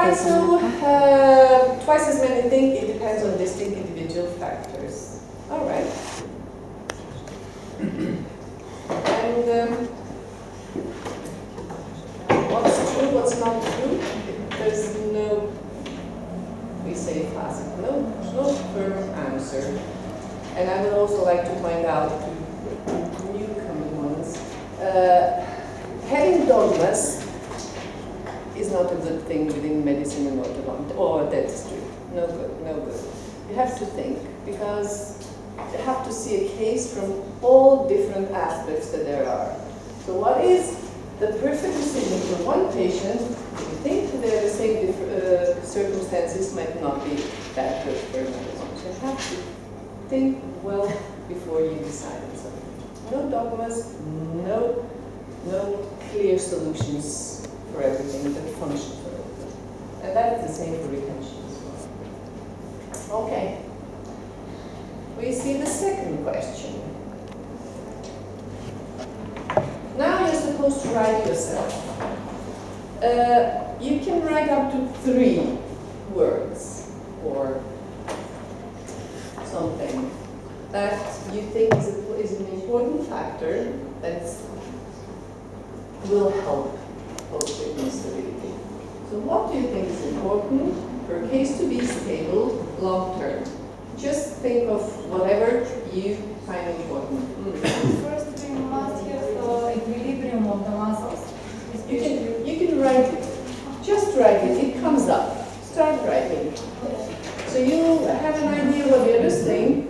Yeah, so twice as many things, it depends on distinct individual factors. All right. And what's true, what's not true? There's no, we say classic, no firm answer. And I would also like to point out to newcomer ones, having dogmas is not a good thing within medicine and orthodontics or dentistry. No good, no good. You have to think, because you have to see a case from all different aspects that there are. So what is the perfect decision for one patient? If you think that they're the same circumstances, might not be that good for another one. So you have to think well before you decide on something. No dogmas, no clear solutions for everything that function for everything. And that is the same for retention as well. Okay. We see the second question. Now you're supposed to write yourself. You can write up to 3 words or something that you think is an important factor that will help post-treatment stability. So what do you think is important for a case to be stable long-term? Just think of whatever you find important. First, we must have equilibrium of the muscles. You can write it. Just write it. It comes up. Start writing. So you have an idea what the others think,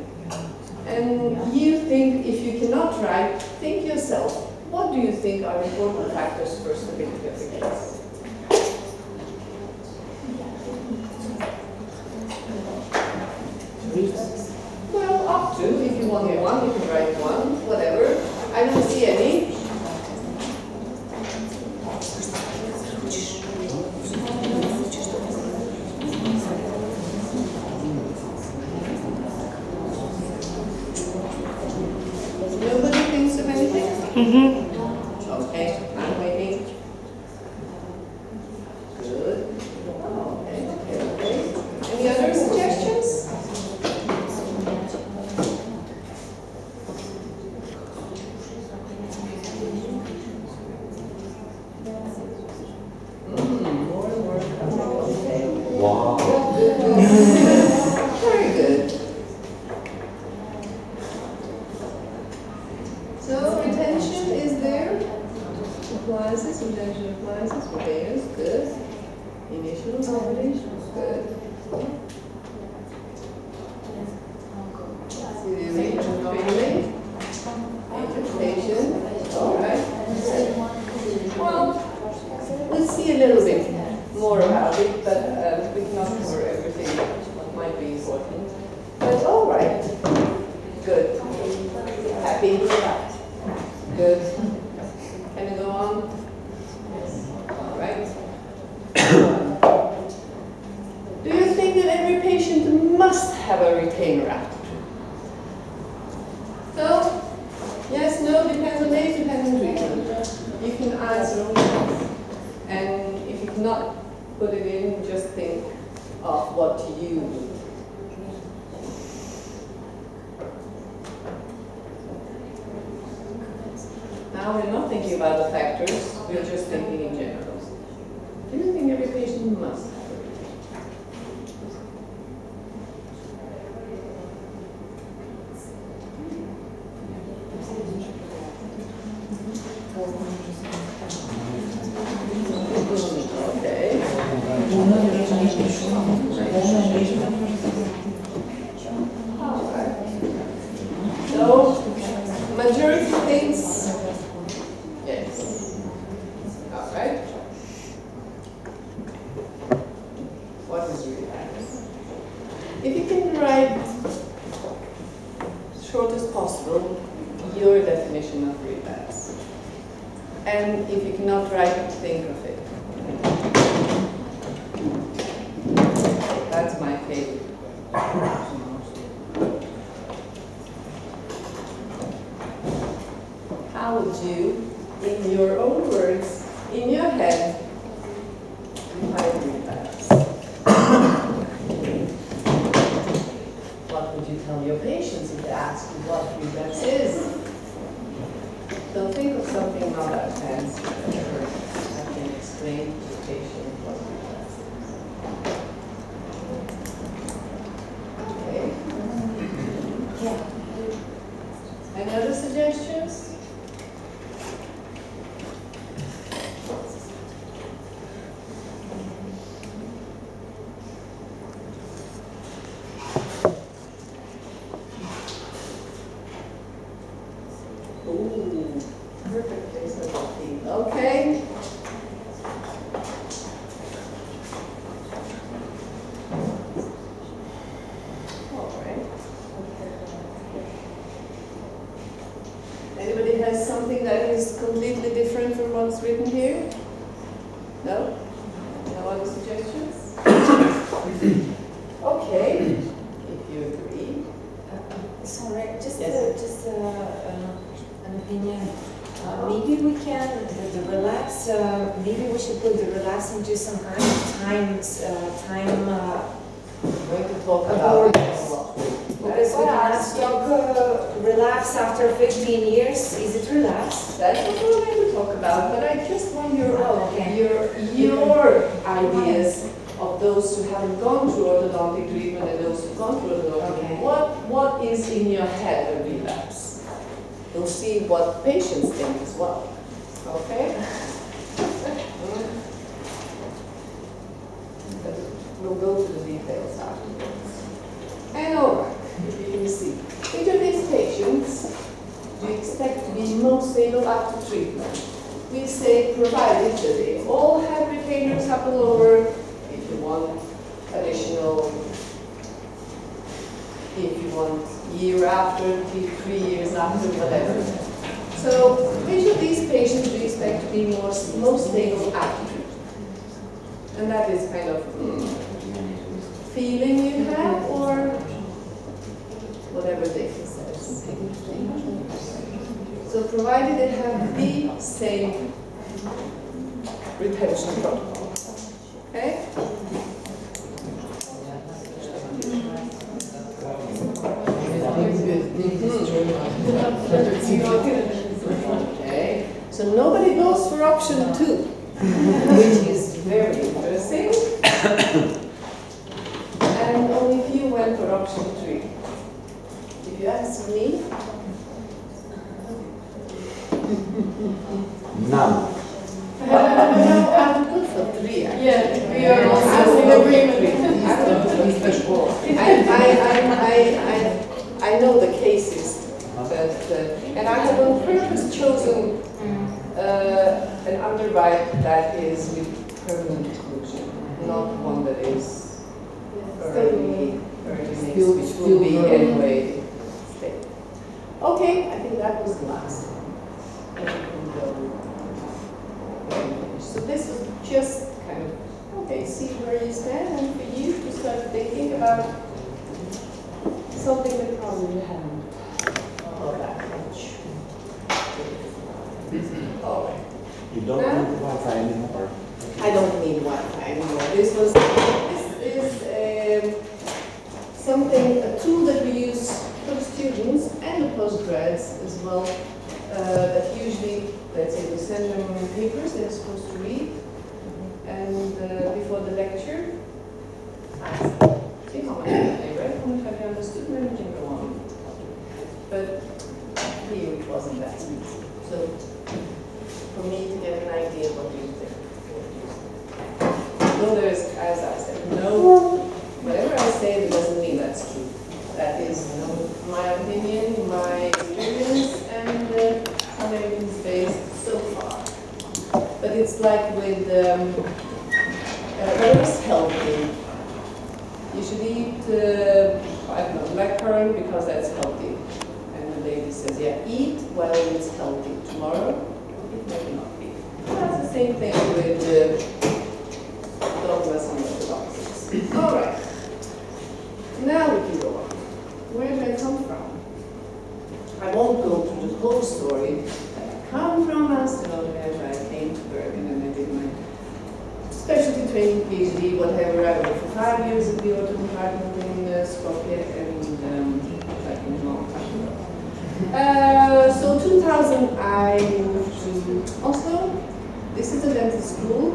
and you think if you cannot write, think yourself. What do you think are important factors for stability of the case? Well, up to. If you want one, you can write one, whatever. I don't see any. Nobody thinks of anything? Okay, I'm waiting. Good. Oh, okay. Any other suggestions? More and more coming. Okay. Wow. Very good. So retention is there. Appliances, retention appliances, retainers, good. Initial accommodations, good. See the region training, education, all right. Well, we'll see a little bit more about it, but we cannot cover everything what might be important. But all right, good. Happy? Good. Can we go on? All right. Do you think that every patient must have a retainer after? So, yes, no, depends on age, depends on treatment. You can answer only yes. And if you cannot put it in, just think of what you need. Now we're not thinking about the factors, we're just thinking in general. Do you think every patient must have a retainer? Okay. All right. So, majority thinks yes. All right. What is relapse? If you can write short as possible your definition of relapse, and if you cannot write, think of it. That's my favorite. How would you, in your own words, in your head, define relapse? not advanced. I can explain to the patient what we have. Okay. Any other suggestions? Ooh, perfect placement of feet. Okay. All right. Anybody has something that is completely different from what's written here? No? No other suggestions? Okay, if you agree. Sorry, just Yes. an opinion. Maybe we can the relax. Maybe we should put the relax into some kind of time. We're going to talk about it as well. Because we cannot stop relax after 15 years. Is it relax? That's what we're going to talk about, but I just want Oh, okay. your ideas of those who haven't gone through orthodontic treatment and those who've gone through orthodontic Okay. treatment. What is in your head of relapse? You'll see what patients think as well. Okay? But we'll go to the details afterwards. And alright, if you can see, which of these patients do you expect to be most stable after treatment? We say provided that they all have retainers upper lower, if you want additional, if you want year after, 3 years after, whatever. So which of these patients do you expect to be most stable after treatment? And that is kind of feeling you have, or whatever Dick says. So provided they have the same retention protocol. Okay? Okay. So nobody goes for option 2, which is very interesting. And only few went for option 3. If you ask me, None. I'm good for 3 actually. Yeah, we are also I'm in good agreement. for 3. I know the cases, and I have on purpose chosen an underbite that is with permanent occlusion, not one that is early mix, which will be anyway stable. Okay, I think that was the last one. And we can go. So this was just kind of, okay, see where you stand, and for you to start thinking about something that probably you haven't thought that much. All right. You don't need Wi-Fi anymore. I don't need Wi-Fi anymore. This is something, a tool that we use for the students and the postgrads as well. That usually, let's say, we send them papers they're supposed to read, and before the lecture, ask them, see how much have they read, how much have you understood, and then we can go on. But here it wasn't that easy. So for me to get an idea, what do you think? No, there's, as I said, no, whatever I say, it doesn't mean that's true. That is my opinion, my experience, and how everything's based so far. But it's like with whatever's healthy. You should eat, I don't know, blackcurrant because that's healthy. And the lady says, yeah, eat while it's healthy. Tomorrow, it may not be. That's the same thing with dogmas and orthodoxies. All right. Now we can go on. Where did I come from? I won't go through the whole story. I come from Amsterdam, I came to Bergen, and I did my specialty training, PhD, whatever. I worked for 5 years at the ortho department in Skopje, and back in long time ago. So 2000 I moved to Oslo. This is the dental school.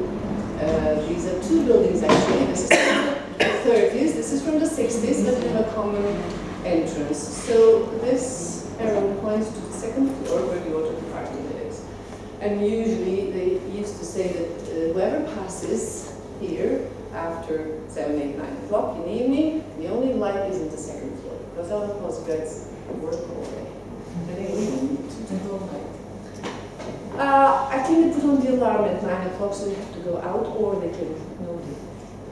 These are two buildings actually. This is from the 30s, this is from the 60s, but they have a common entrance. So this arrow points to the second floor where the auto department is. And usually they used to say that whoever passes here after 7, 8, 9 o'clock in the evening, the only light is in the second floor, because all the postgrads work all day. And they really need to go light. I think they put on the alarm at 9 o'clock, so they have to go out, or they can know the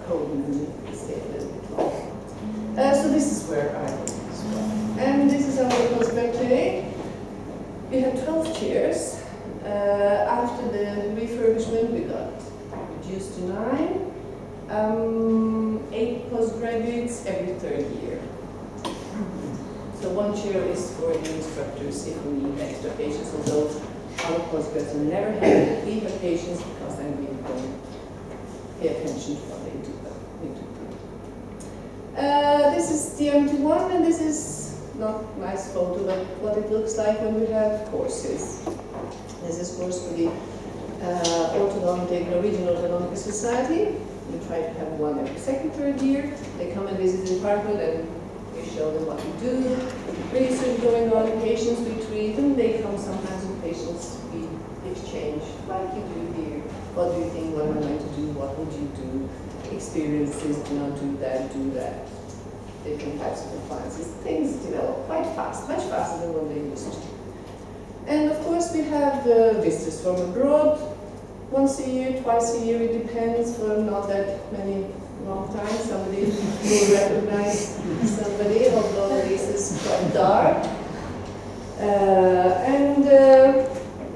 code and stay a little bit longer. So this is where I live as well. And this is our postgrad today. We have 12 chairs. After the refurbishment, we got reduced to 9. 8 postgraduates every third year. So one chair is for the instructors if we need extra patients, although our postgrads never have we have patients because then we don't pay attention to what they do. This is the empty one, and this is not a nice photo, but what it looks like when we have courses. This is course for the Norwegian Orthodontic Society. We try to have one every second, third year. They come and visit the department and we show them what we do. Research going on, patients we treat, and they come sometimes with patients we exchange, like you do here. What do you think, what am I going to do, what would you do? Experiences, do not do that, do that. Different types of appliances. Things develop quite fast, much faster than when they used to. And of course we have visitors from abroad, once a year, twice a year, it depends, for not that many long time. Somebody will recognize somebody, although this is quite dark.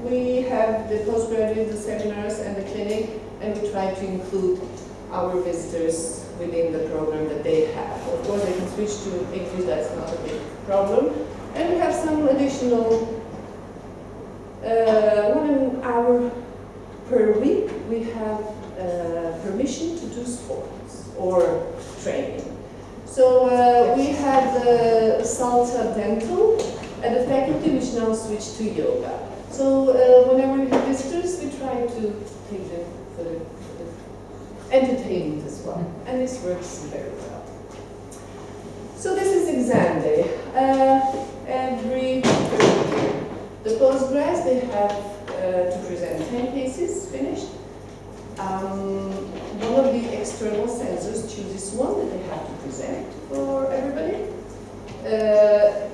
We have the postgraduate, the seminars, and the clinic, and we try to include our visitors within the program that they have. Of course, they can switch to English, that's not a big problem. And we have some additional 1 hour per week. We have permission to do sports or training. So we have Salta Dental and the faculty which now switched to yoga. So whenever we have visitors, we try to take them for the entertainment as well. And this works very well. So this is exam day. Every third year. The postgrads, they have to present 10 cases finished. One of the external censors chooses one that they have to present for everybody.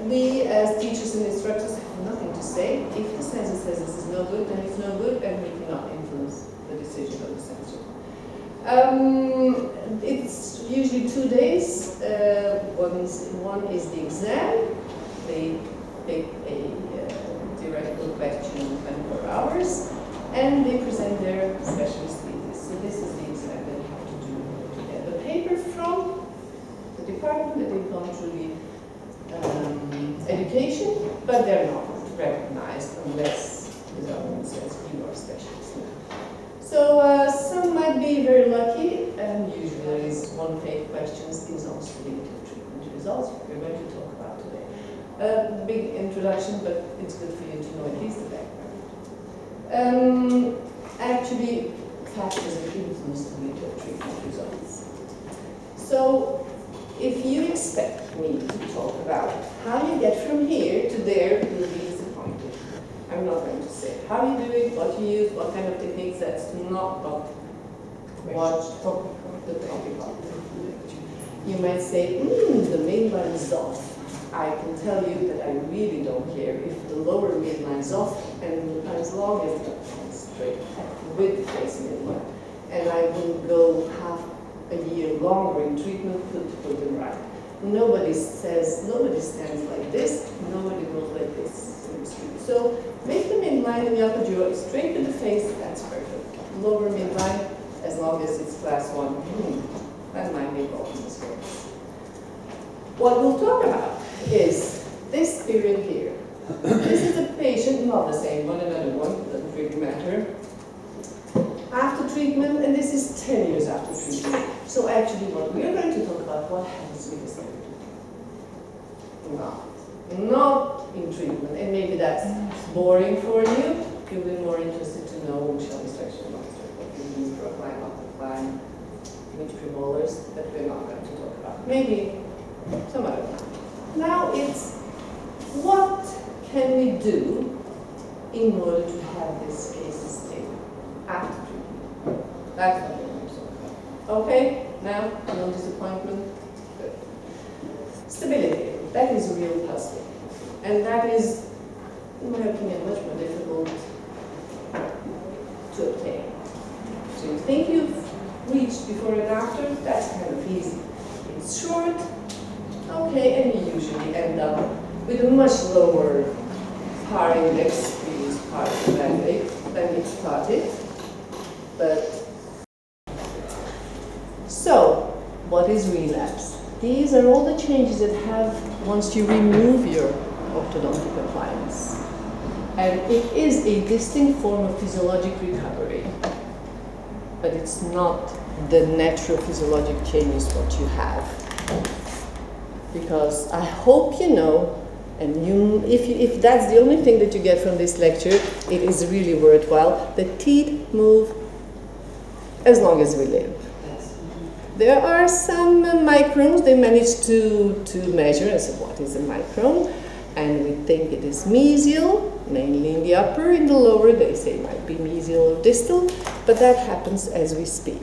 We as teachers and instructors have nothing to say. If the censor says this is no good, then it's no good, and we cannot influence the decision of the censor. It's usually 2 days. One is the exam. They take a theoretical question in 24 hours, and they present their specialist thesis. So this is the exam that you have to do. To get the paper from the department that they've gone through the education, but they're not recognized unless the government says you are specialist now. So some might be very lucky, and usually there is one fake question is also linked to treatment results we're going to talk about today. Big introduction, but it's good for you to know at least the background. Actually, factors that influence the rate of treatment results. So, if you expect me to talk about how you get from here to there, you'll be disappointed. I'm not going to say how you do it, what you use, what kind of techniques. That's not what the topic of. You might say, the midline is off. I can tell you that I really don't care if the lower midline is off and as long as it's straight with the face midline. And I will go half a year longer in treatment to put them right. Nobody stands like this, nobody goes like this in the street. So make the midline and the upper jaw straight with the face, that's perfect. Lower midline, as long as it's class 1, that might be problem as well. What we'll talk about is this period here. This is a patient, not the same one, another one, doesn't really matter. After treatment, and this is 10 years after treatment. So actually what we are going to talk about, what happens with this therapy. Well, not in treatment. And maybe that's boring for you. You'll be more interested to know shell extraction monster, what you use for applying, multiplying, which premolars, that we're not going to talk about. Maybe some other time. Now it's what can we do in order to have these cases stable after treatment? That's what we're going to talk about. Okay, now no disappointment. Good. Stability, that is a real puzzle. And that is, in my opinion, much more difficult to obtain. So you think you've reached before and after, that's kind of easy. It's short, okay, and you usually end up with a much lower PAR index, we use PAR to evaluate, than you started. But, so, what is relapse? These are all the changes that have once you remove your orthodontic appliance. And it is a distinct form of physiologic recovery, but it's not the natural physiologic changes what you have. Because I hope you know, and if that's the only thing that you get from this lecture, it is really worthwhile. The teeth move as long as we live. There are some microns they managed to measure and say what is a micron, and we think it is mesial, mainly in the upper. In the lower they say it might be mesial or distal, but that happens as we speak.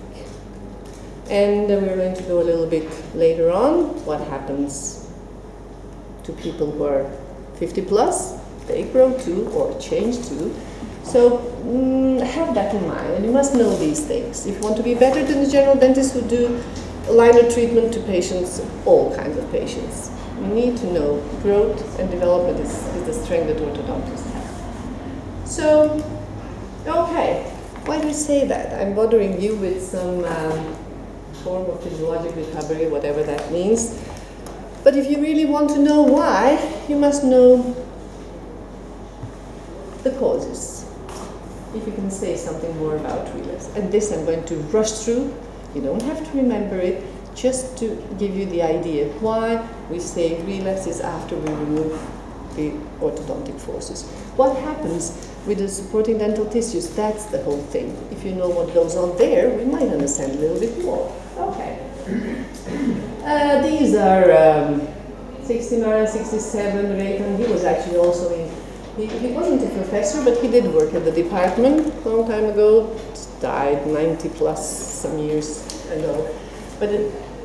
And we're going to go a little bit later on what happens to people who are 50 plus. They grow too or change too. So have that in mind, and you must know these things. If you want to be better than the general dentists who do aligner treatment to patients, all kinds of patients, you need to know growth and development is the strength that orthodontists have. So, okay, why do you say that? I'm bothering you with some form of physiologic recovery, whatever that means. But if you really want to know why, you must know the causes. If you can say something more about relapse. And this I'm going to rush through. You don't have to remember it, just to give you the idea why we say relapse is after we remove the orthodontic forces. What happens with the supporting dental tissues? That's the whole thing. If you know what goes on there, we might understand a little bit more. Okay. These are 69, 67, Rayton. He was actually also in. He wasn't a professor, but he did work at the department a long time ago. Died 90 plus some years ago. But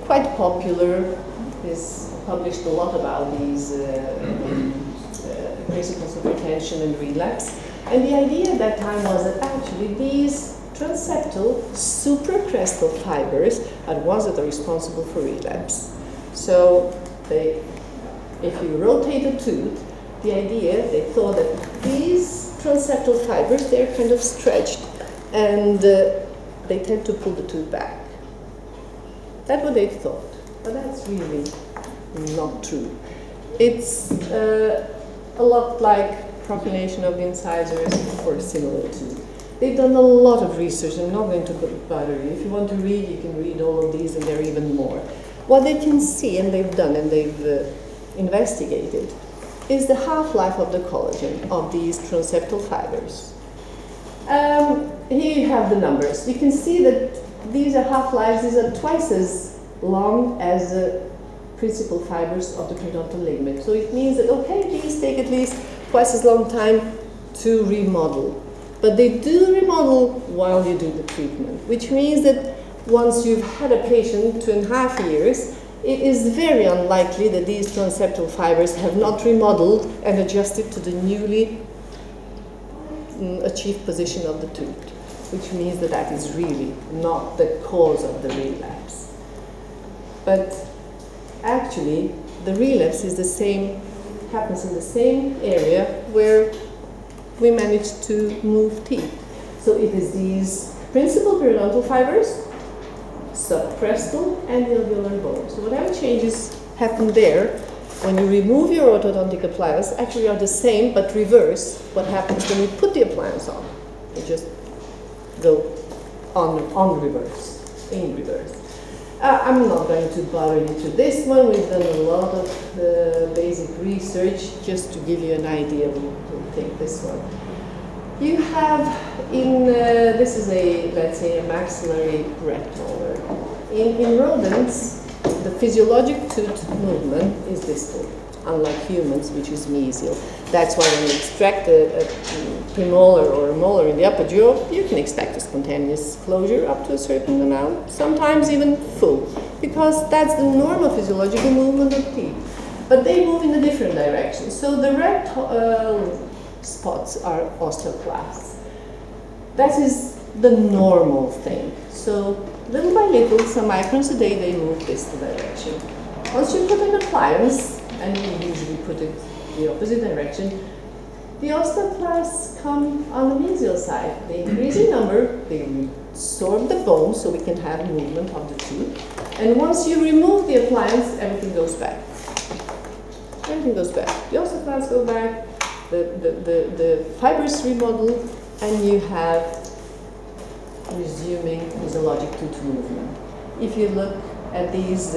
quite popular. He's published a lot about these principles of retention and relapse. And the idea at that time was that actually these transeptal supracrestal fibers are the ones that are responsible for relapse. So if you rotate a tooth, the idea, they thought that these transeptal fibers, they're kind of stretched and they tend to pull the tooth back. That's what they thought, but that's really not true. It's a lot like propionation of the incisors or similar to. They've done a lot of research. I'm not going to bother you. If you want to read, you can read all of these and there are even more. What they can see and they've done and they've investigated is the half-life of the collagen of these transeptal fibers. Here you have the numbers. You can see that these are half-lives, these are twice as long as the principal fibers of the periodontal ligament. So it means that, okay, these take at least twice as long time to remodel. But they do remodel while you do the treatment, which means that once you've had a patient 2.5 years, it is very unlikely that these transeptal fibers have not remodeled and adjusted to the newly achieved position of the tooth, which means that that is really not the cause of the relapse. But actually, the relapse is the same, happens in the same area where we managed to move teeth. So it is these principal periodontal fibers, subcrestal and alveolar bone. So whatever changes happen there, when you remove your orthodontic appliance, actually are the same, but reverse what happens when you put the appliance on. You just go on reverse, in reverse. I'm not going to bother you to this one. We've done a lot of basic research just to give you an idea. We'll take this one. You have this is let's say, a maxillary rat molar. In rodents, the physiologic tooth movement is distal, unlike humans, which is mesial. That's why when you extract a premolar or a molar in the upper jaw, you can expect a spontaneous closure up to a certain amount, sometimes even full, because that's the normal physiological movement of teeth. But they move in a different direction. So the red spots are osteoclasts. That is the normal thing. So little by little, some microns a day, they move this direction. Once you put an appliance, and you usually put it the opposite direction, the osteoclasts come on the mesial side. They increase in number, they absorb the bone so we can have movement of the tooth. And once you remove the appliance, everything goes back. Everything goes back. The osteoclasts go back, the fibers remodel, and you have resuming physiologic tooth movement. If you look at these,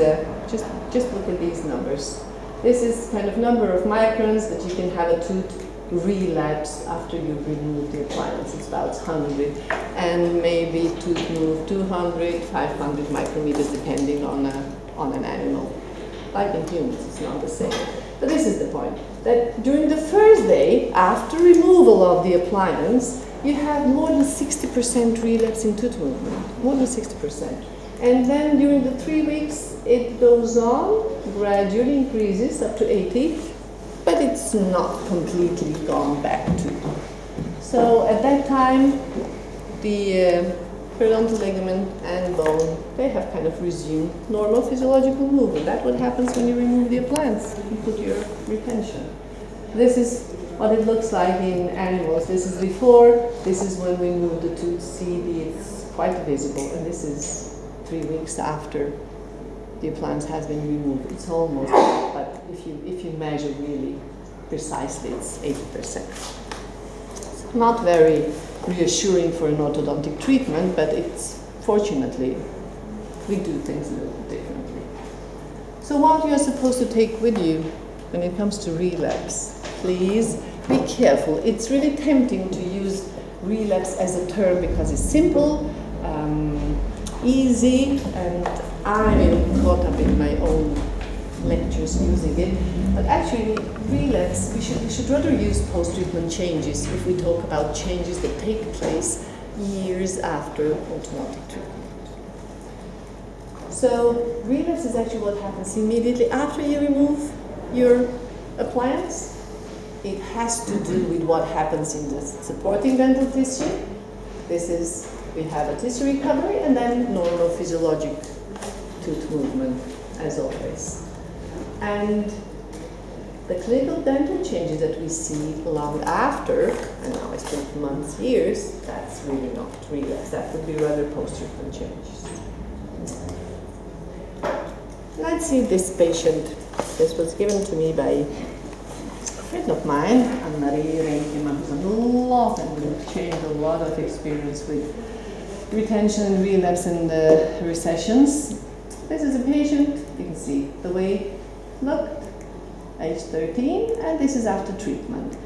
just look at these numbers. This is kind of number of microns that you can have a tooth relapse after you remove the appliance. It's about 100, and maybe tooth move 200, 500 micrometers depending on an animal. Like in humans, it's not the same. But this is the point, that during the first day, after removal of the appliance, you have more than 60% relapse in tooth movement, more than 60%. And then during the 3 weeks, it goes on, gradually increases up to 80, but it's not completely gone back to. So at that time, the periodontal ligament and bone, they have kind of resumed normal physiological movement. That's what happens when you remove the appliance, you put your retention. This is what it looks like in animals. This is before, this is when we move the tooth. See, it's quite visible, and this is 3 weeks after the appliance has been removed. It's almost, but if you measure really precisely, it's 80%. It's not very reassuring for an orthodontic treatment, but it's, fortunately, we do things a little differently. So what you're supposed to take with you when it comes to relapse, please be careful. It's really tempting to use relapse as a term because it's simple, easy, and I'm even caught up in my own lectures using it. But actually, relapse, we should rather use post-treatment changes if we talk about changes that take place years after orthodontic treatment. So relapse is actually what happens immediately after you remove your appliance. It has to do with what happens in the supporting dental tissue. This is, we have a tissue recovery and then normal physiologic tooth movement, as always. And the clinical dental changes that we see long after, and now I spent months, years, that's really not relapse. That would be rather post-treatment changes. Let's see this patient. This was given to me by a friend of mine, Anne-Marie Renkema, who's a lot and changed a lot of experience with retention and relapse and recessions. This is a patient, you can see the way it looked, age 13, and this is after treatment.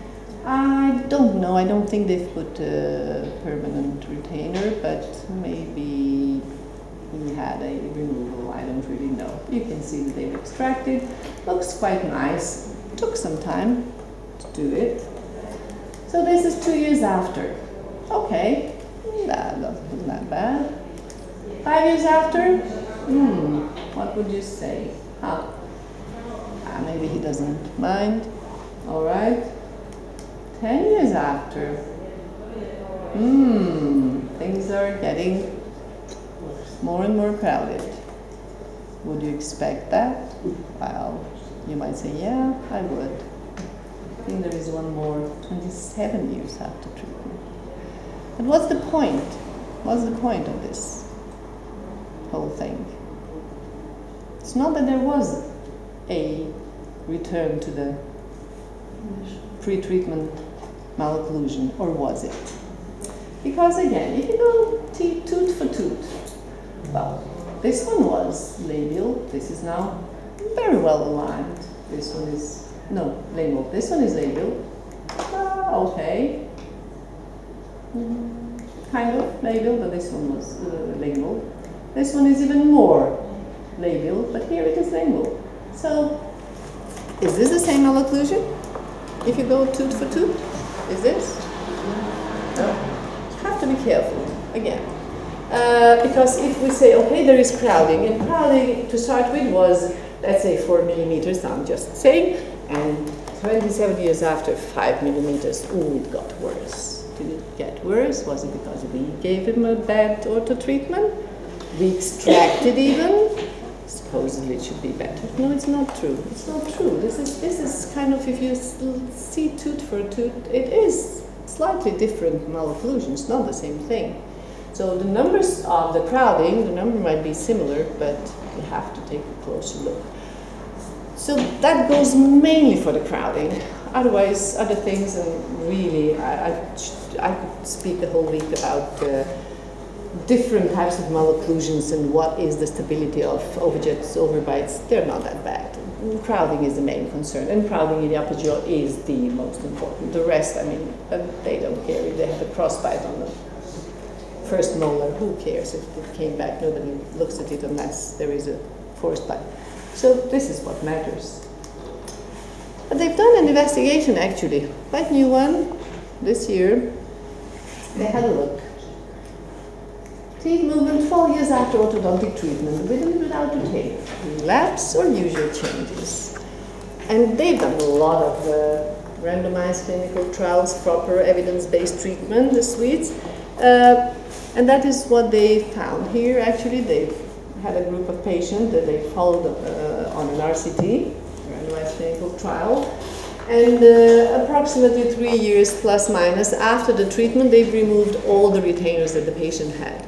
I don't know, I don't think they've put a permanent retainer, but maybe he had a removal, I don't really know. You can see that they've extracted, looks quite nice, took some time to do it. So this is 2 years after. Okay, that wasn't that bad. 5 years after, what would you say? Maybe he doesn't mind. All right. 10 years after, things are getting more and more crowded. Would you expect that? Well, you might say, yeah, I would. I think there is one more, 27 years after treatment. But what's the point? What's the point of this whole thing? It's not that there was a return to the pre-treatment malocclusion, or was it? Because again, if you go tooth for tooth, well, this one was labial. This is now very well aligned. This one is, no, labial. This one is labial. Okay. Kind of labial, but this one was labial. This one is even more labial, but here it is labial. So, is this the same malocclusion? If you go tooth for tooth? Is this? No. You have to be careful, again. Because if we say, okay, there is crowding, and crowding to start with was, let's say, 4 millimeters, I'm just saying, and 27 years after, 5 millimeters, ooh, it got worse. Did it get worse? Was it because we gave him a bad ortho treatment? We extracted even? Supposedly it should be better. No, it's not true. It's not true. This is kind of, if you see tooth for tooth, it is slightly different malocclusion. It's not the same thing. So the numbers of the crowding, the number might be similar, but you have to take a closer look. So that goes mainly for the crowding. Otherwise, other things, and really, I could speak the whole week about different types of malocclusions and what is the stability of overjets, overbites. They're not that bad. Crowding is the main concern, and crowding in the upper jaw is the most important. The rest, I mean, they don't care if they have a crossbite on the first molar. Who cares if it came back? Nobody looks at it unless there is a forced bite. So this is what matters. But they've done an investigation actually, quite new one, this year. They had a look. Teeth movement 12 years after orthodontic treatment, with and without retainer, relapse or usual changes. And they've done a lot of randomized clinical trials, proper evidence-based treatment, the Swedes. And that is what they found here. Actually, they've had a group of patients that they followed on an RCT, randomized clinical trial. And approximately 3 years plus minus after the treatment, they've removed all the retainers that the patient had.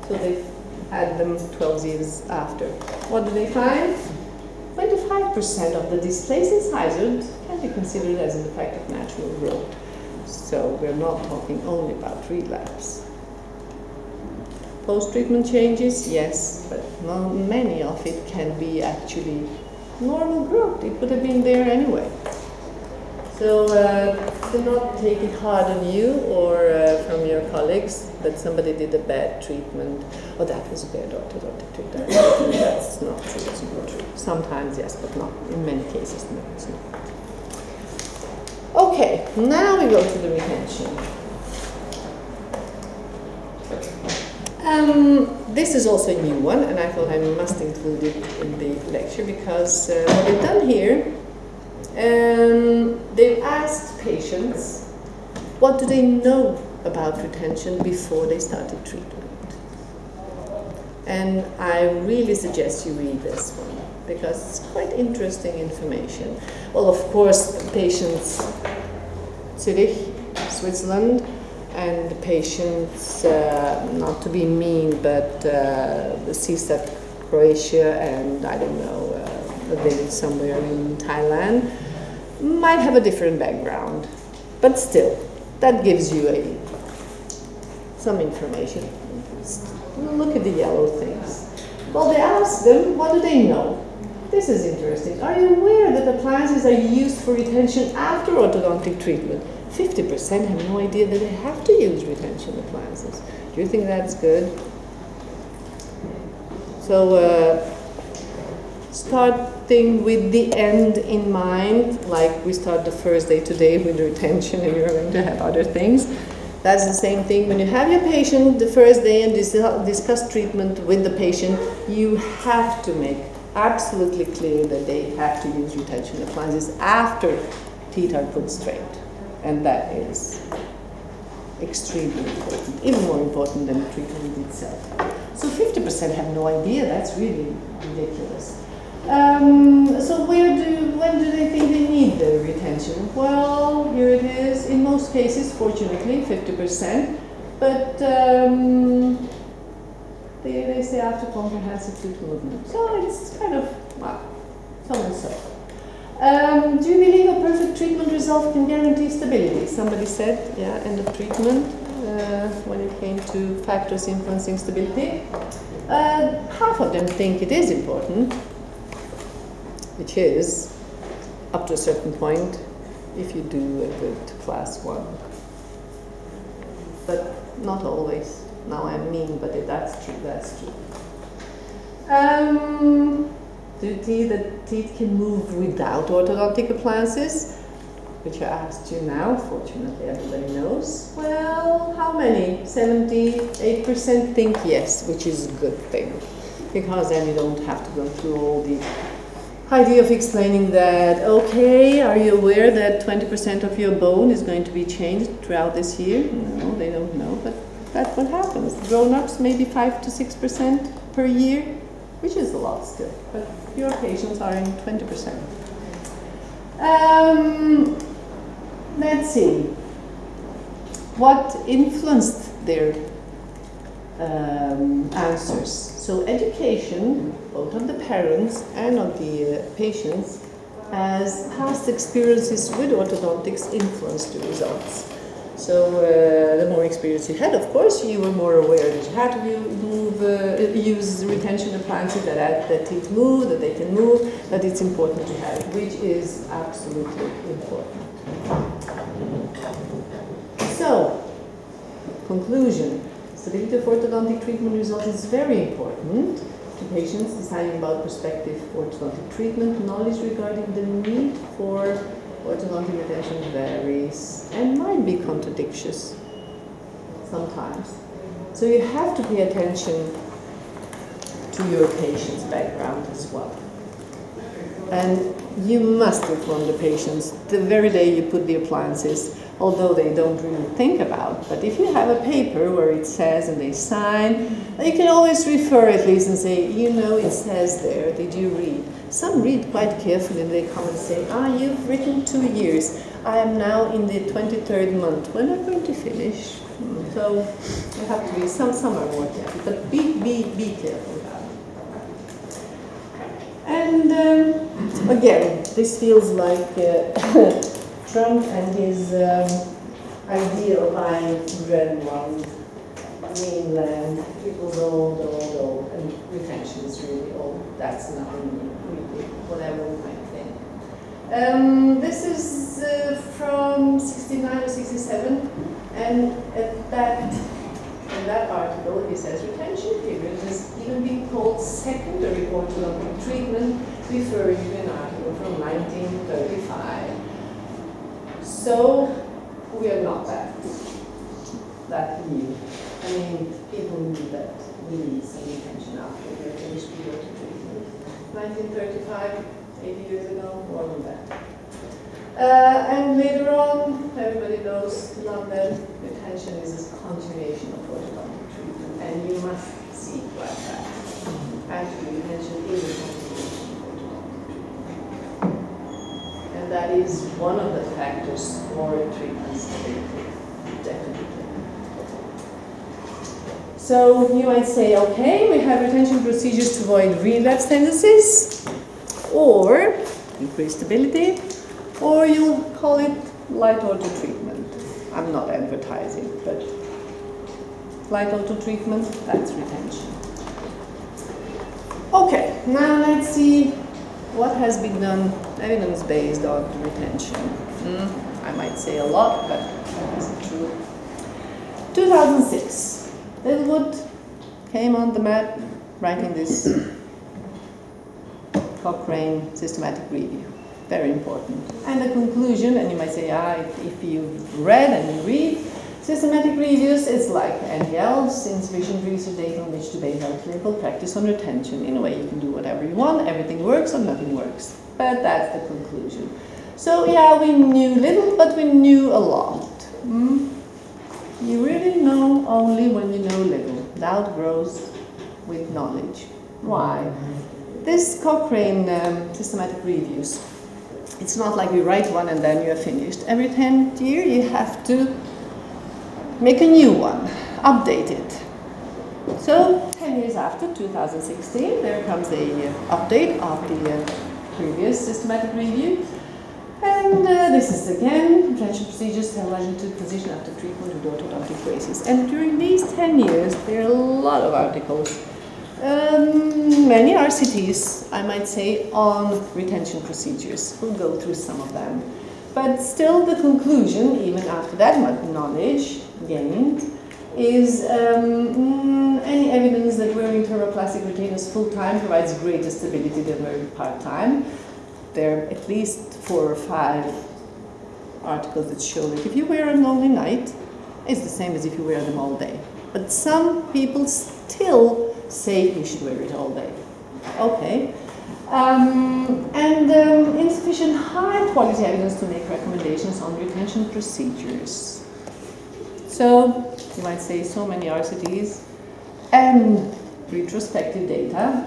So they've had them 12 years after. What do they find? 25% of the displaced incisors can be considered as an effect of natural growth. So we're not talking only about relapse. Post-treatment changes, yes, but many of it can be actually normal growth. It would have been there anyway. So do not take it hard on you or from your colleagues that somebody did a bad treatment. Oh, that was a bad orthodontic treatment. That's not true. It's not true. Sometimes yes, but not in many cases. No, it's not. Okay, now we go to the retention. This is also a new one, and I thought I must include it in the lecture because what they've done here, they've asked patients what do they know about retention before they started treatment. And I really suggest you read this one because it's quite interesting information. Well, of course, patients Zurich, Switzerland, and the patients, not to be mean, but CSAT, Croatia, and I don't know, a village somewhere in Thailand, might have a different background. But still, that gives you some information. Look at the yellow things. Well, they asked them, what do they know? This is interesting. Are you aware that appliances are used for retention after orthodontic treatment? 50% have no idea that they have to use retention appliances. Do you think that's good? So starting with the end in mind, like we start the first day today with retention and you're going to have other things. That's the same thing. When you have your patient the first day and discuss treatment with the patient, you have to make absolutely clear that they have to use retention appliances after teeth are put straight. And that is extremely important, even more important than the treatment itself. So 50% have no idea. That's really ridiculous. So when do they think they need the retention? Well, here it is. In most cases, fortunately, 50%. But they say after comprehensive tooth movement. So it's kind of, well, so and so. Do you believe a perfect treatment result can guarantee stability? Somebody said, yeah, end of treatment. when it came to factors influencing stability. Half of them think it is important, which is up to a certain point if you do a good class 1. But not always. Now I'm mean, but that's true, that's true. Do you see that teeth can move without orthodontic appliances? Which I asked you now, fortunately everybody knows. Well, how many? 78% think yes, which is a good thing. Because then you don't have to go through all the idea of explaining that, okay, are you aware that 20% of your bone is going to be changed throughout this year? No, they don't know, but that's what happens. Grown-ups, maybe 5 to 6% per year, which is a lot still, but your patients are in 20%. Let's see. What influenced their answers? So education, both of the parents and of the patients, as past experiences with orthodontics influenced the results. So the more experience you had, of course, you were more aware that you had to use retention appliances, that teeth move, that they can move, that it's important to have it, which is absolutely important. So, conclusion. Stability of orthodontic treatment results is very important to patients deciding about prospective orthodontic treatment. Knowledge regarding the need for orthodontic retention varies and might be contradictious sometimes. So you have to pay attention to your patient's background as well. And you must inform the patients the very day you put the appliances, although they don't really think about. But if you have a paper where it says and they sign, you can always refer at least and say, you know, it says there, did you read? Some read quite carefully and they come and say, you've written 2 years. I am now in the 23rd month. When am I going to finish? So you have to be, some are more careful, but be careful about it. And again, this feels like Trump and his idea of buying Greenland, it was old, and retention is really old. That's nothing new, really, whatever we might think. This is from 69 or 67, and in that article it says retention period has even been called secondary orthodontic treatment, referring to an article from 1935. So we are not that new. I mean, people knew that we need some retention after we are finished with orthodontic treatment. 1935, 80 years ago, more than that. And later on, everybody knows London retention is a continuation of orthodontic treatment, and you must see it like that. Actually, retention is a continuation of orthodontic treatment. And that is one of the factors for treatment stability, definitely. So you might say, okay, we have retention procedures to avoid relapse tendencies, or increase stability, or you'll call it light ortho treatment. I'm not advertising, but light ortho treatment, that's retention. Okay, now let's see what has been done evidence-based on retention. I might say a lot, but is it true? 2006, Littlewood came on the map writing this Cochrane systematic review. Very important. And the conclusion, and you might say, if you've read and you read systematic reviews, it's like anything else, insufficient research data on which to base our clinical practice on retention. In a way, you can do whatever you want, everything works or nothing works. But that's the conclusion. So yeah, we knew little, but we knew a lot. You really know only when you know little. Doubt grows with knowledge. Why? This Cochrane systematic reviews, it's not like you write one and then you're finished. Every 10th year you have to make a new one, update it. So 10 years after, 2016, there comes a update of the previous systematic review. And this is again, retention procedures have longitude position after treatment with orthodontic braces. And during these 10 years, there are a lot of articles, many RCTs, I might say, on retention procedures. We'll go through some of them. But still the conclusion, even after that much knowledge gained, is any evidence that wearing theraplastic retainers full-time provides greater stability than wearing part-time. There are at least 4 or 5 articles that show that if you wear them only night, it's the same as if you wear them all day. But some people still say you should wear it all day. Okay. Insufficient high quality evidence to make recommendations on retention procedures. So, you might say so many RCTs and retrospective data.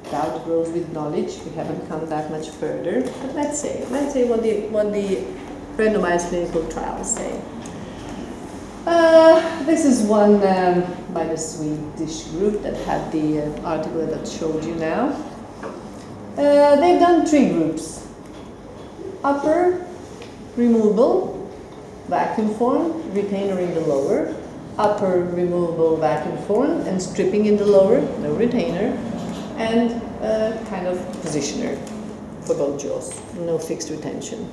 Doubt grows with knowledge. We haven't come that much further, but let's say what the randomized clinical trials say. This is one by the Swedish group that had the article that I showed you now. They've done 3 groups: upper, removable, vacuum formed, retainer in the lower; upper, removable, vacuum formed, and stripping in the lower, no retainer; and kind of positioner for both jaws, no fixed retention.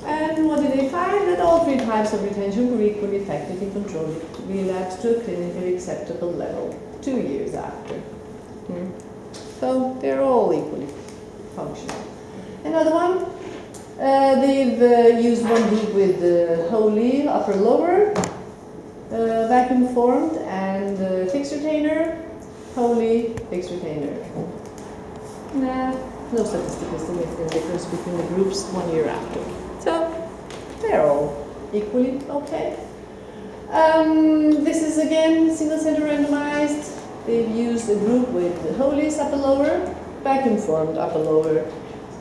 And what did they find? That all 3 types of retention were equally effective in controlling relapse to a clinically acceptable level 2 years after. So they're all equally functional. Another one, they've used one group with wholly upper lower, vacuum formed, and fixed retainer, wholly fixed retainer. No statistically significant difference between the groups 1 year after. So they're all equally okay. This is again single center randomized. They've used a group with the wholly upper lower, vacuum formed upper lower.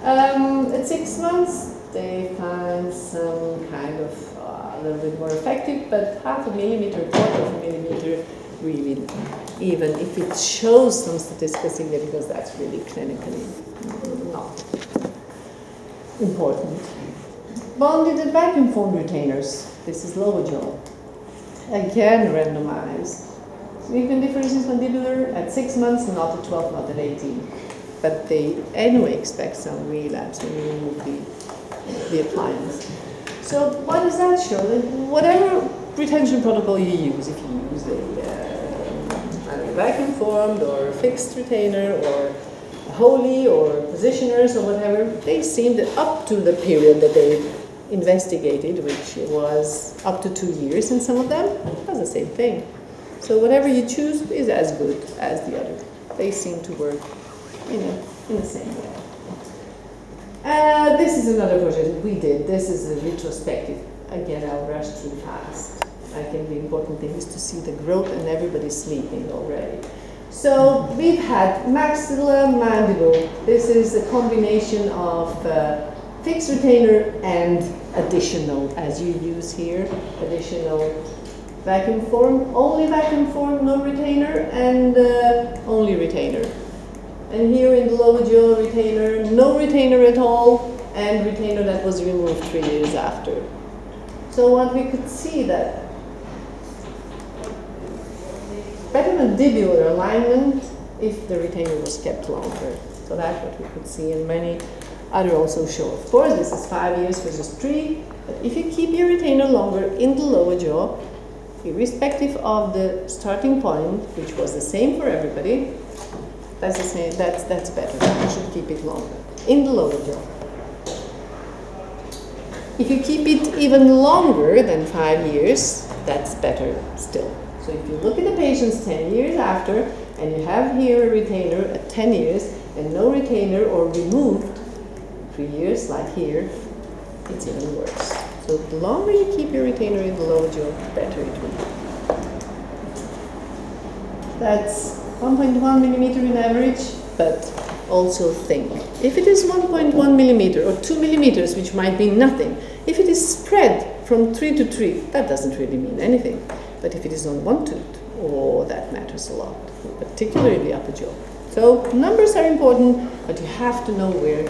At 6 months, they find some kind of a little bit more effective, but 0.5 millimeter, 1/4 millimeter, really, even if it shows some statistical significance, that's really clinically not important. Bonded and vacuum formed retainers. This is lower jaw. Again, randomized. Significant difference in mandibular at 6 months, not at 12, not at 18. But they anyway expect some relapse when you remove the appliance. So what does that show? That whatever retention protocol you use, if you use a vacuum formed or a fixed retainer or wholly or positioners or whatever, they seem that up to the period that they investigated, which was up to 2 years in some of them, was the same thing. So whatever you choose is as good as the other. They seem to work in the same way. This is another project that we did. This is a retrospective. Again, I'll rush through fast. I think the important thing is to see the growth, and everybody's sleeping already. So we've had maxilla mandible. This is a combination of fixed retainer and additional, as you use here, additional vacuum form, only vacuum form, no retainer, and only retainer. And here in the lower jaw, retainer, no retainer at all, and retainer that was removed 3 years after. So what we could see that better mandibular alignment if the retainer was kept longer. So that's what we could see, and many other also show. Of course, this is 5 years versus 3, but if you keep your retainer longer in the lower jaw, irrespective of the starting point, which was the same for everybody, that's the same. That's better. You should keep it longer in the lower jaw. If you keep it even longer than 5 years, that's better still. So if you look at the patients 10 years after, and you have here a retainer at 10 years and no retainer or removed 3 years, like here, it's even worse. So the longer you keep your retainer in the lower jaw, the better it will be. That's 1.1 millimeter in average, but also think. If it is 1.1 millimeter or 2 millimeters, which might be nothing, if it is spread from 3 to 3, that doesn't really mean anything. But if it is on one tooth, oh, that matters a lot, particularly the upper jaw. So numbers are important, but you have to know where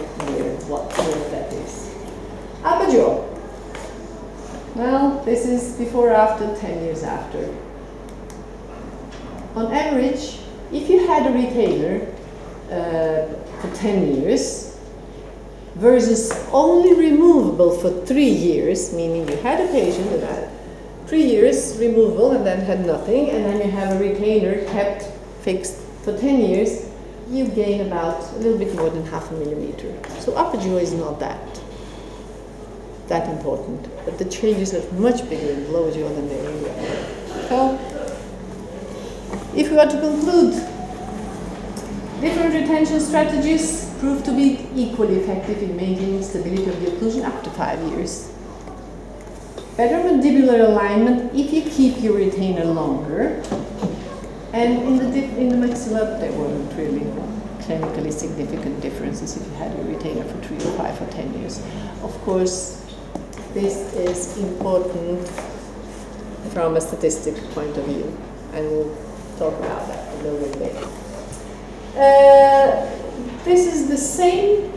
that is. Upper jaw. Well, this is before, after, 10 years after. On average, if you had a retainer for 10 years versus only removable for 3 years, meaning you had a patient that had 3 years removable and then had nothing, and then you have a retainer kept fixed for 10 years, you gain about a little bit more than 0.5 millimeter. So upper jaw is not that important, but the changes are much bigger in the lower jaw than they are in the upper. So, if we are to conclude, different retention strategies prove to be equally effective in maintaining stability of the occlusion up to 5 years. Better mandibular alignment if you keep your retainer longer, and in the maxilla there weren't really clinically significant differences if you had your retainer for 3 or 5 or 10 years. Of course, this is important from a statistic point of view, and we'll talk about that a little bit later. This is the same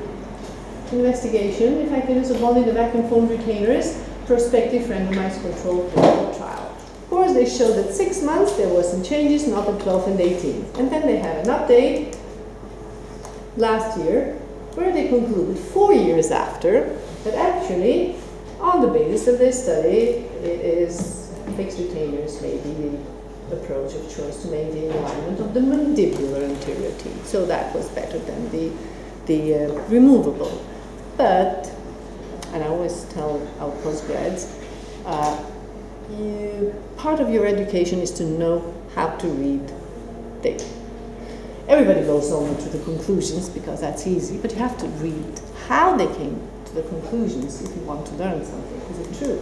investigation, if I can use a body, the vacuum formed retainers, prospective randomized controlled clinical trial. Of course, they showed that 6 months there were some changes, not at 12 and 18. And then they have an update last year where they concluded 4 years after that actually, on the basis of this study, it is fixed retainers may be the approach of choice to maintain alignment of the mandibular anterior teeth. So that was better than the removable. But, and I always tell our postgrads, part of your education is to know how to read data. Everybody goes on to the conclusions because that's easy, but you have to read how they came to the conclusions if you want to learn something. Is it true?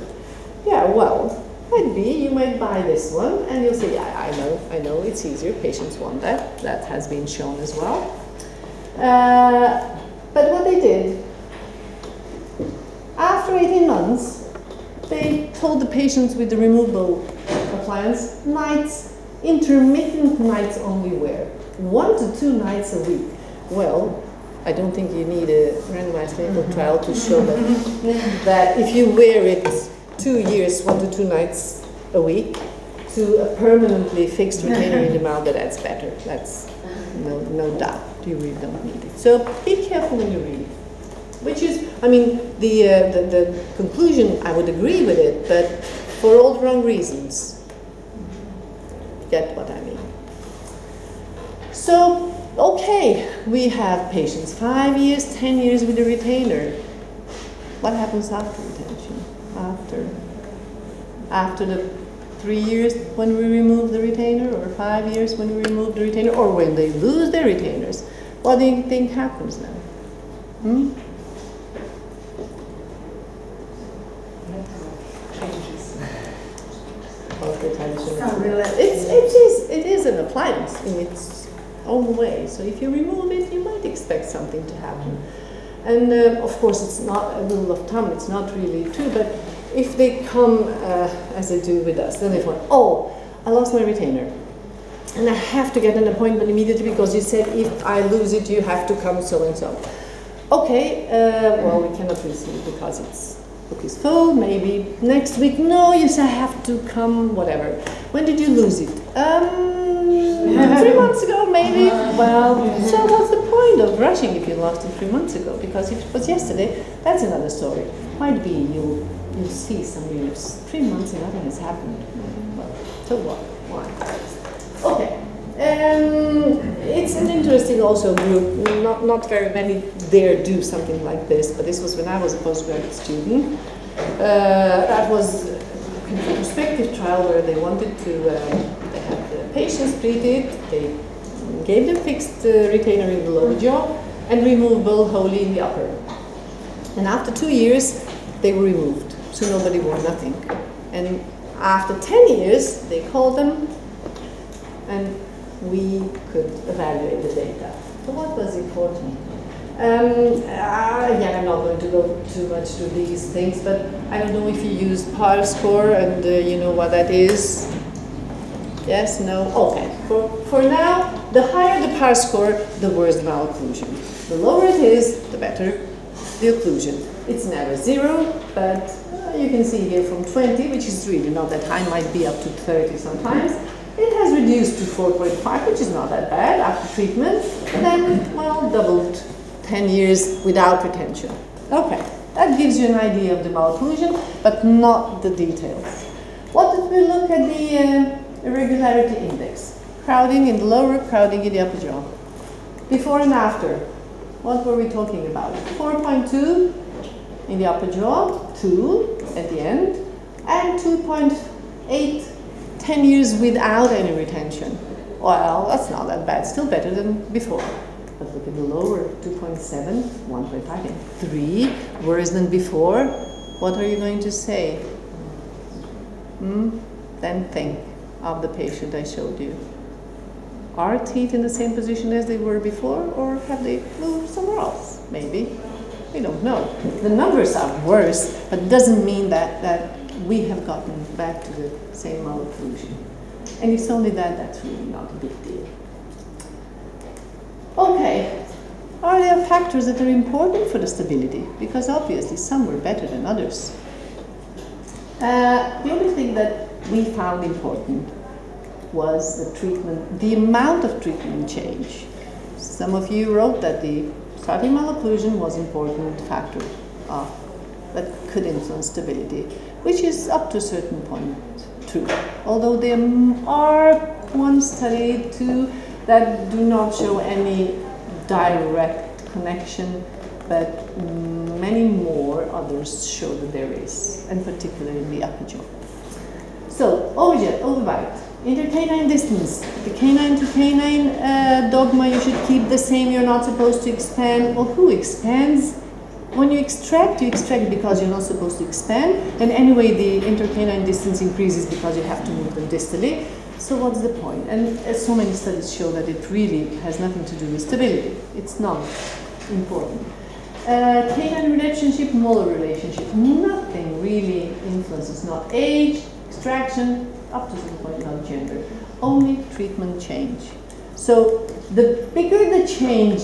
Yeah, well, might be you might buy this one and you'll say, yeah, I know, it's easier. Patients want that. That has been shown as well. But what they did, after 18 months, they told the patients with the removable appliance nights, intermittent nights only wear, 1 to 2 nights a week. Well, I don't think you need a randomized clinical trial to show that if you wear it 2 years, 1 to 2 nights a week, to a permanently fixed retainer in the mouth, that's better. That's no doubt. You really don't need it. So be careful when you read. Which is, I mean, the conclusion, I would agree with it, but for all the wrong reasons. Get what I mean? So, okay, we have patients 5 years, 10 years with a retainer. What happens after retention? After the 3 years when we remove the retainer, or 5 years when we remove the retainer, or when they lose their retainers? What do you think happens now? It is an appliance in its own way. So if you remove it, you might expect something to happen. And of course, it's not a rule of thumb. It's not really true. But if they come as they do with us, then they find, oh, I lost my retainer, and I have to get an appointment immediately because you said if I lose it, you have to come so and so. Okay, well, we cannot receive because its book is full. Maybe next week. No, you say I have to come. Whatever. When did you lose it? 3 months ago, maybe. Well, so what's the point of rushing if you lost it 3 months ago? Because if it was yesterday, that's another story. Might be you'll see some years, 3 months and nothing has happened. Well, so what? Why? Okay. It's an interesting also group. Not very many dare do something like this, but this was when I was a postgraduate student. That was a prospective trial where they wanted to, they had the patients treated, they gave them fixed retainer in the lower jaw and removable wholly in the upper. And after 2 years, they were removed, so nobody wore nothing. And after 10 years, they called them and we could evaluate the data. So what was important? Again, I'm not going to go too much through these things, but I don't know if you use PAR score and you know what that is. Yes, no? Okay. For now, the higher the PAR score, the worse the malocclusion. The lower it is, the better the occlusion. It's never 0, but you can see here from 20, which is really not that high, might be up to 30 sometimes. It has reduced to 4.5, which is not that bad after treatment. And then, well, doubled 10 years without retention. Okay, that gives you an idea of the malocclusion, but not the details. What did we look at the irregularity index? Crowding in the lower, crowding in the upper jaw. Before and after, what were we talking about? 4.2 in the upper jaw, 2 at the end, and 2.8 10 years without any retention. Well, that's not that bad, still better than before. But look at the lower, 2.7, 1.5, and 3, worse than before. What are you going to say? Then think of the patient I showed you. Are teeth in the same position as they were before, or have they moved somewhere else? Maybe. We don't know. The numbers are worse, but it doesn't mean that we have gotten back to the same malocclusion. And it's only that's really not a big deal. Okay, are there factors that are important for the stability? Because obviously some were better than others. The only thing that we found important was the treatment, the amount of treatment change. Some of you wrote that the starting malocclusion was an important factor that could influence stability, which is up to a certain point true. Although there are one study too that do not show any direct connection, but many more others show that there is, and particularly in the upper jaw. So, overjet, overbite, intercanine distance. The canine to canine dogma, you should keep the same, you're not supposed to expand. Well, who expands? When you extract because you're not supposed to expand, and anyway the intercanine distance increases because you have to move them distally. So what's the point? And so many studies show that it really has nothing to do with stability. It's not important. Canine relationship, molar relationship, nothing really influences, not age, extraction, up to some point, not gender, only treatment change. So the bigger the change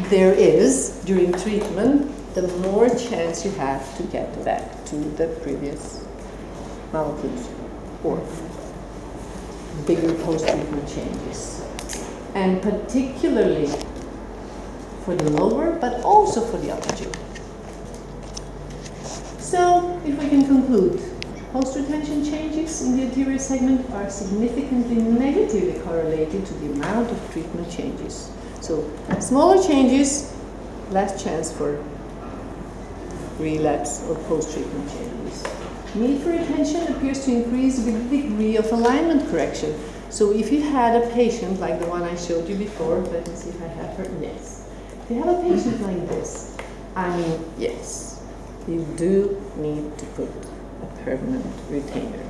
there is during treatment, the more chance you have to get back to the previous malocclusion or bigger post-treatment changes. And particularly for the lower, but also for the upper jaw. So, if we can conclude, post-retention changes in the anterior segment are significantly negatively correlated to the amount of treatment changes. So, smaller changes, less chance for relapse or post-treatment changes. Need for retention appears to increase with the degree of alignment correction. So if you had a patient like the one I showed you before, let me see if I have her, yes. If you have a patient like this, I mean, yes, you do need to put a permanent retainer.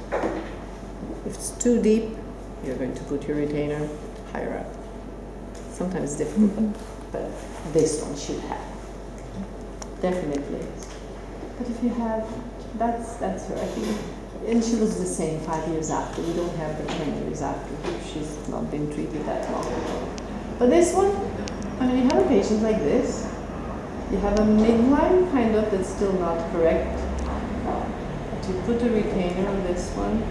If it's too deep, you're going to put your retainer higher up. Sometimes it's difficult, but this one should have. Definitely. But if you have, that's her, I think. And she was the same 5 years after. We don't have the 10 years after. She's not been treated that long. But this one, I mean, you have a patient like this. You have a midline, kind of, that's still not correct. But you put a retainer on this one.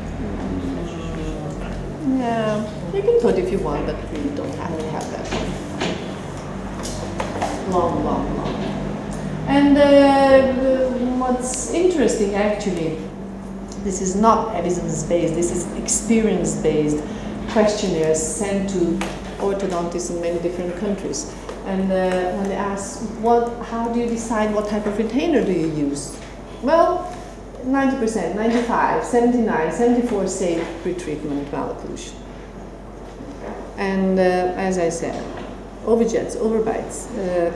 Yeah, you can put if you want, but you don't have to have that one. Long, long, long. And what's interesting, actually, this is not evidence-based, this is experience-based questionnaires sent to orthodontists in many different countries. And when they ask, how do you decide what type of retainer do you use? Well, 90%, 95, 79, 74 say pre-treatment malocclusion. And as I said, overjets, overbites,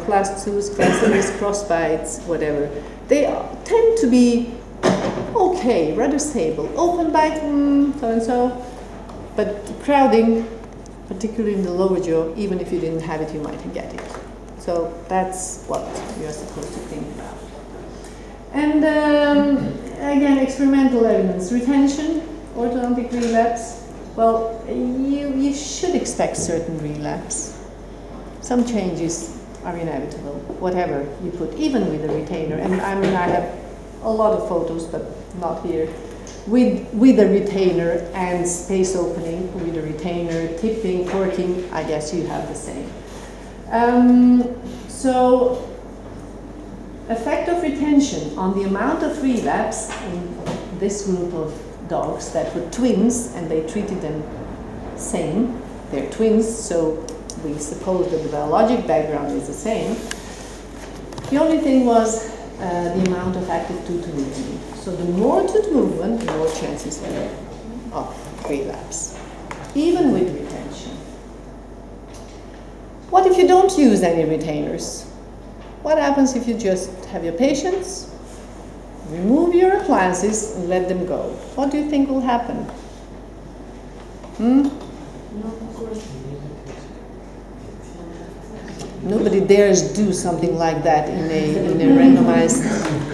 class 2s, class 3s, crossbites, whatever, they tend to be okay, rather stable. Open bite, so-and-so, but crowding, particularly in the lower jaw, even if you didn't have it, you might get it. So that's what you're supposed to think about. And again, experimental evidence. Retention, orthodontic relapse. Well, you should expect certain relapse. Some changes are inevitable, whatever you put, even with a retainer. And I mean, I have a lot of photos, but not here, with a retainer and space opening, with a retainer, tipping, torquing. I guess you have the same. So, effect of retention on the amount of relapse in this group of dogs that were twins, and they treated them same. They're twins, so we suppose that the biologic background is the same. The only thing was the amount of active tooth movement. So the more tooth movement, the more chances there of relapse, even with retention. What if you don't use any retainers? What happens if you just have your patients, remove your appliances, and let them go? What do you think will happen? Nobody dares do something like that in a randomized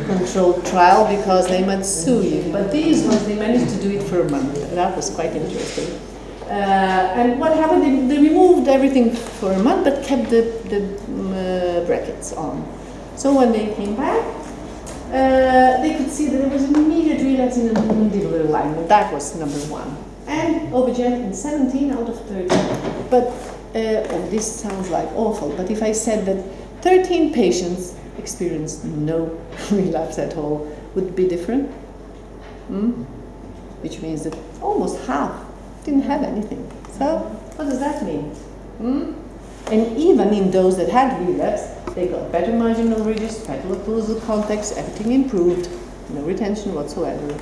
controlled trial because they might sue you. But these ones, they managed to do it for a month. That was quite interesting. And what happened? They removed everything for a month, but kept the brackets on. So when they came back, they could see that there was an immediate relapse in the mandibular alignment. That was number one. And Aubergine in 17 out of 30. But this sounds like awful, but if I said that 13 patients experienced no relapse at all, would it be different? Which means that almost half didn't have anything. So what does that mean? And even in those that had relapse, they got better marginal ridges, petal-occlusal context, everything improved, no retention whatsoever.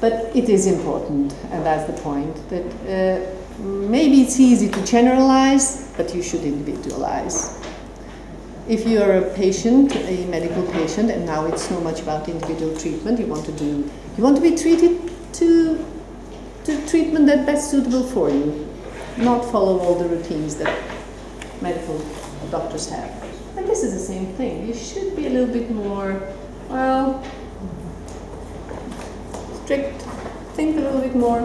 But it is important, and that's the point, that maybe it's easy to generalize, but you should individualize. If you are a patient, a medical patient, and now it's so much about individual treatment, you want to be treated to treatment that's best suitable for you, not follow all the routines that medical doctors have. And this is the same thing. You should be a little bit more, well, strict. Think a little bit more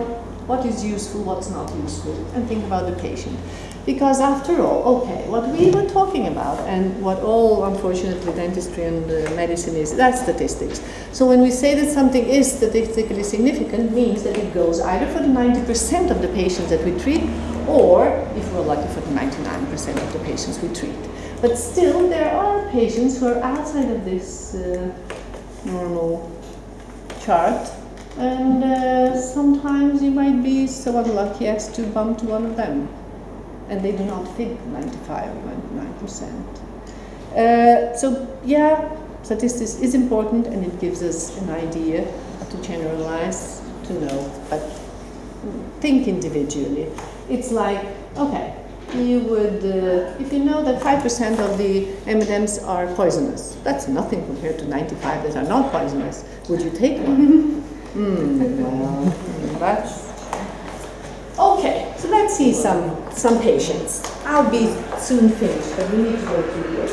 what is useful, what's not useful, and think about the patient. Because after all, okay, what we were talking about, and what all, unfortunately, dentistry and medicine is, that's statistics. So when we say that something is statistically significant, means that it goes either for the 90% of the patients that we treat, or, if we're lucky, for the 99% of the patients we treat. But still, there are patients who are outside of this normal chart, and sometimes you might be so unlucky as to bump to one of them, and they do not fit 95 or 99%. So yeah, statistics is important, and it gives us an idea to generalize, to know, but think individually. It's like, okay, you would, if you know that 5% of the M&Ms are poisonous, that's nothing compared to 95 that are not poisonous. Would you take one? Well, that's okay. So let's see some patients. I'll be soon finished, but we need to go through it.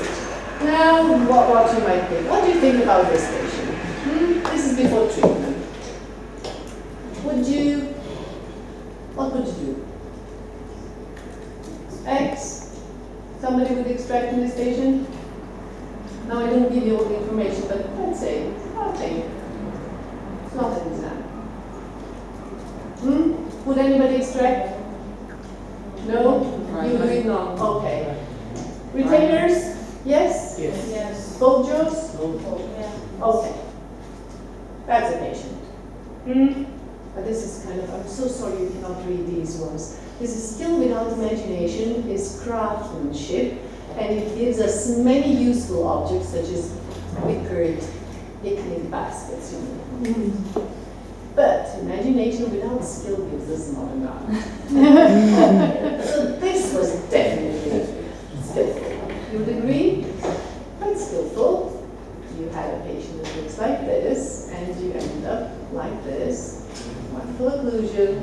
Now, what you might think? What do you think about this patient? This is before treatment. What would you do? X? Somebody would extract in this patient? Now I didn't give you all the information, but let's say, nothing. It's not an exam. Would anybody extract? No? You would not. Okay. Retainers? Yes? Yes. Both jaws? Yeah. Okay. That's a patient. But this is kind of, I'm so sorry you cannot read these ones. This is skill without imagination, is craftsmanship, and it gives us many useful objects such as wickered picnic baskets, But imagination without skill gives us not enough. So this was definitely skillful. You would agree? Quite skillful. You had a patient that looks like this, and you end up like this. Wonderful occlusion,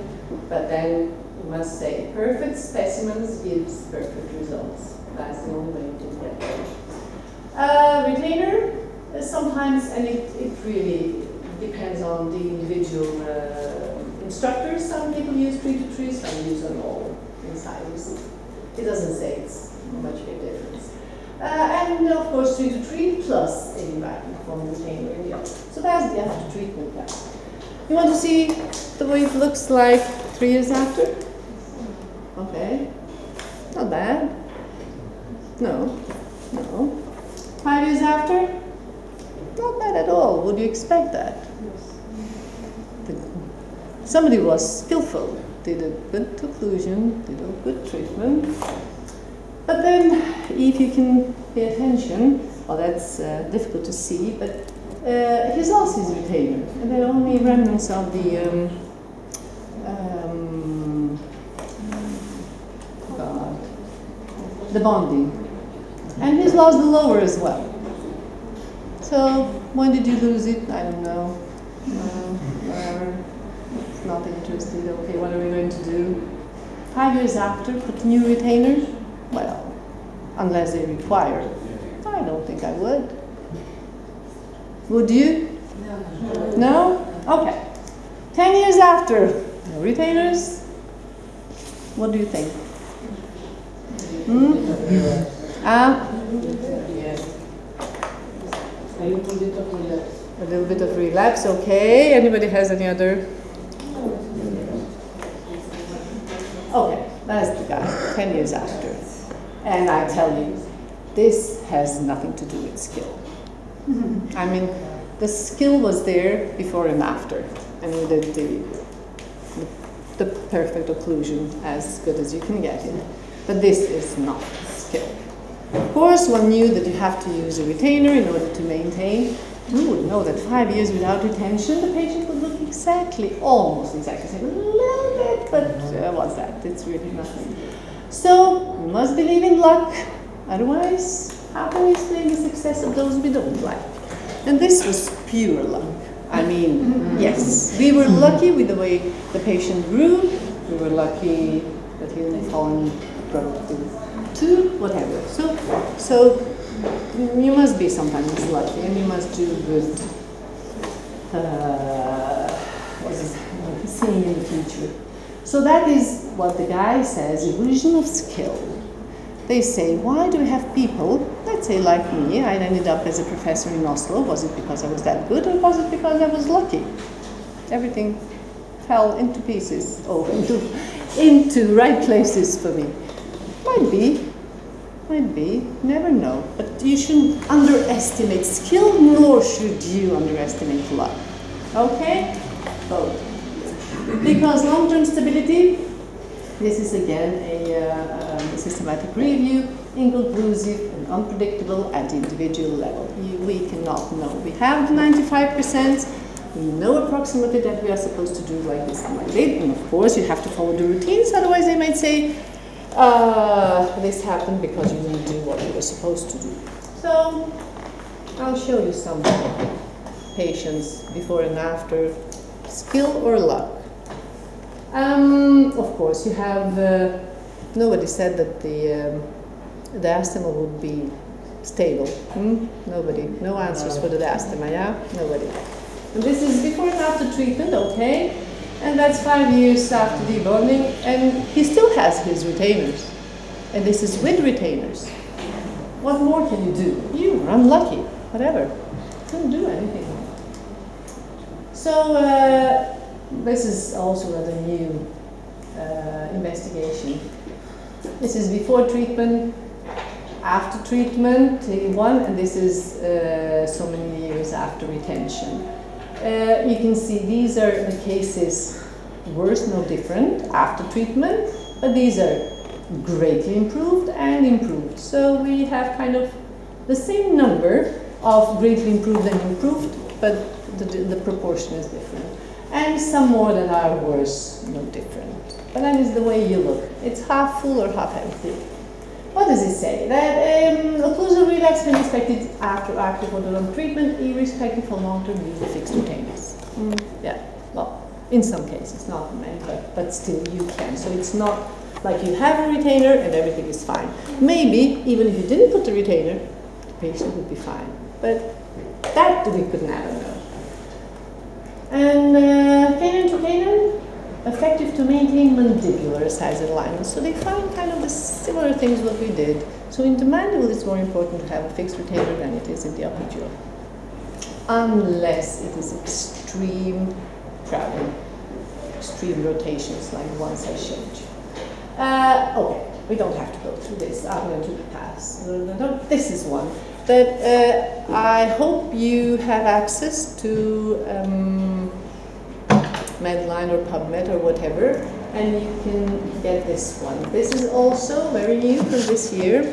but then you must say perfect specimens gives perfect results. That's the only way to get there. Retainer, sometimes, and it really depends on the individual instructors. Some people use 3-2-3, some use them all incisors. It doesn't say it's much big difference. And of course 3 to 3 plus a vacuum form retainer in the other. So that's the after treatment plan. You want to see the way it looks like 3 years after? Okay. Not bad. No. No. 5 years after? Not bad at all. Would you expect that? Somebody was skillful, did a good occlusion, did a good treatment. But then, if you can pay attention, well, that's difficult to see, but he's lost his retainer, and there are only remnants of the the bonding, and he's lost the lower as well. So when did you lose it? I don't know. Whatever. It's not interested. Okay, what are we going to do? 5 years after, put new retainers? Well, unless they require. I don't think I would. Would you? No. No? Okay. 10 years after, no retainers? What do you think? A little bit of relapse, okay. Anybody has any other? Okay, that's the guy, 10 years after. And I tell you, this has nothing to do with skill. I mean, the skill was there before and after. And we did the perfect occlusion, as good as you can get it. But this is not skill. Of course, one knew that you have to use a retainer in order to maintain. We would know that 5 years without retention, the patient would look almost exactly the same, a little bit, but what's that? It's really nothing. So, we must believe in luck. Otherwise, how can we explain the success of those we don't like? And this was pure luck. I mean, yes, we were lucky with the way the patient grew. We were lucky that he didn't fall and broke the tooth, whatever. So you must be sometimes lucky, and you must do good seeing in the future. So that is what the guy says, illusion of skill. They say, why do we have people, let's say like me, I ended up as a professor in Oslo. Was it because I was that good, or was it because I was lucky? Everything fell into pieces, into right places for me. Might be, never know. But you shouldn't underestimate skill, nor should you underestimate luck. Okay? Both. Because long-term stability, this is again a systematic review, inconclusive and unpredictable at the individual level. We cannot know. We have 95%. We know approximately that we are supposed to do like this and like that. And of course, you have to follow the routines. Otherwise, they might say, this happened because you didn't do what you were supposed to do. So, I'll show you some patients before and after, skill or luck. Of course, you have, nobody said that the diastema would be stable. Nobody, no answers for the diastema, yeah? Nobody. And this is before and after treatment, okay? And that's 5 years after debonding, and he still has his retainers. And this is with retainers. What more can you do? You are unlucky, whatever. Couldn't do anything. So, this is also another new investigation. This is before treatment, after treatment, one, and this is so many years after retention. You can see these are the cases worse, no different, after treatment, but these are greatly improved and improved. So we have kind of the same number of greatly improved and improved, but the proportion is different. And some more that are worse, no different. But that is the way you look. It's half full or half empty. What does it say? That occlusal relapse can be expected after active orthodontic treatment, irrespective of long-term use of fixed retainers. Yeah, well, in some cases, not many, but still you can. So it's not like you have a retainer and everything is fine. Maybe, even if you didn't put the retainer, the patient would be fine. But that we could never know. And canine to canine, effective to maintain mandibular size and alignment. So they find kind of the similar things what we did. So in the mandible, it's more important to have a fixed retainer than it is in the upper jaw, unless it is extreme crowding, extreme rotations like the ones I showed you. Okay, we don't have to go through this. I'm going to pass. This is one that I hope you have access to Medline or PubMed or whatever, and you can get this one. This is also very new from this year.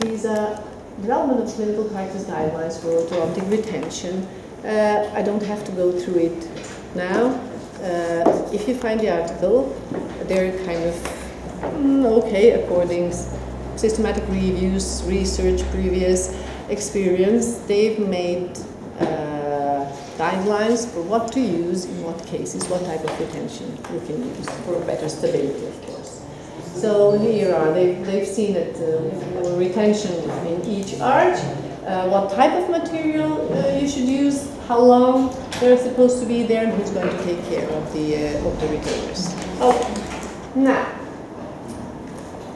These are development of clinical practice guidelines for orthodontic retention. I don't have to go through it now. If you find the article, they're kind of okay according systematic reviews, research, previous experience. They've made guidelines for what to use in what cases, what type of retention you can use for better stability, of course. So here are, they've seen it, retention in each arch, what type of material you should use, how long they're supposed to be there, and who's going to take care of the retainers. Okay, now,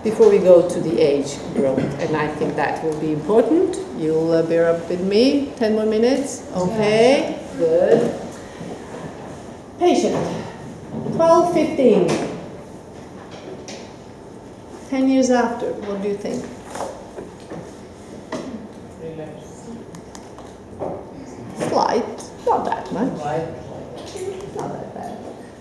before we go to the age growth, and I think that will be important, you'll bear up with me, 10 more minutes, okay, good. Patient, 12, 15, 10 years after, what do you think? Slight, not that much, not that bad.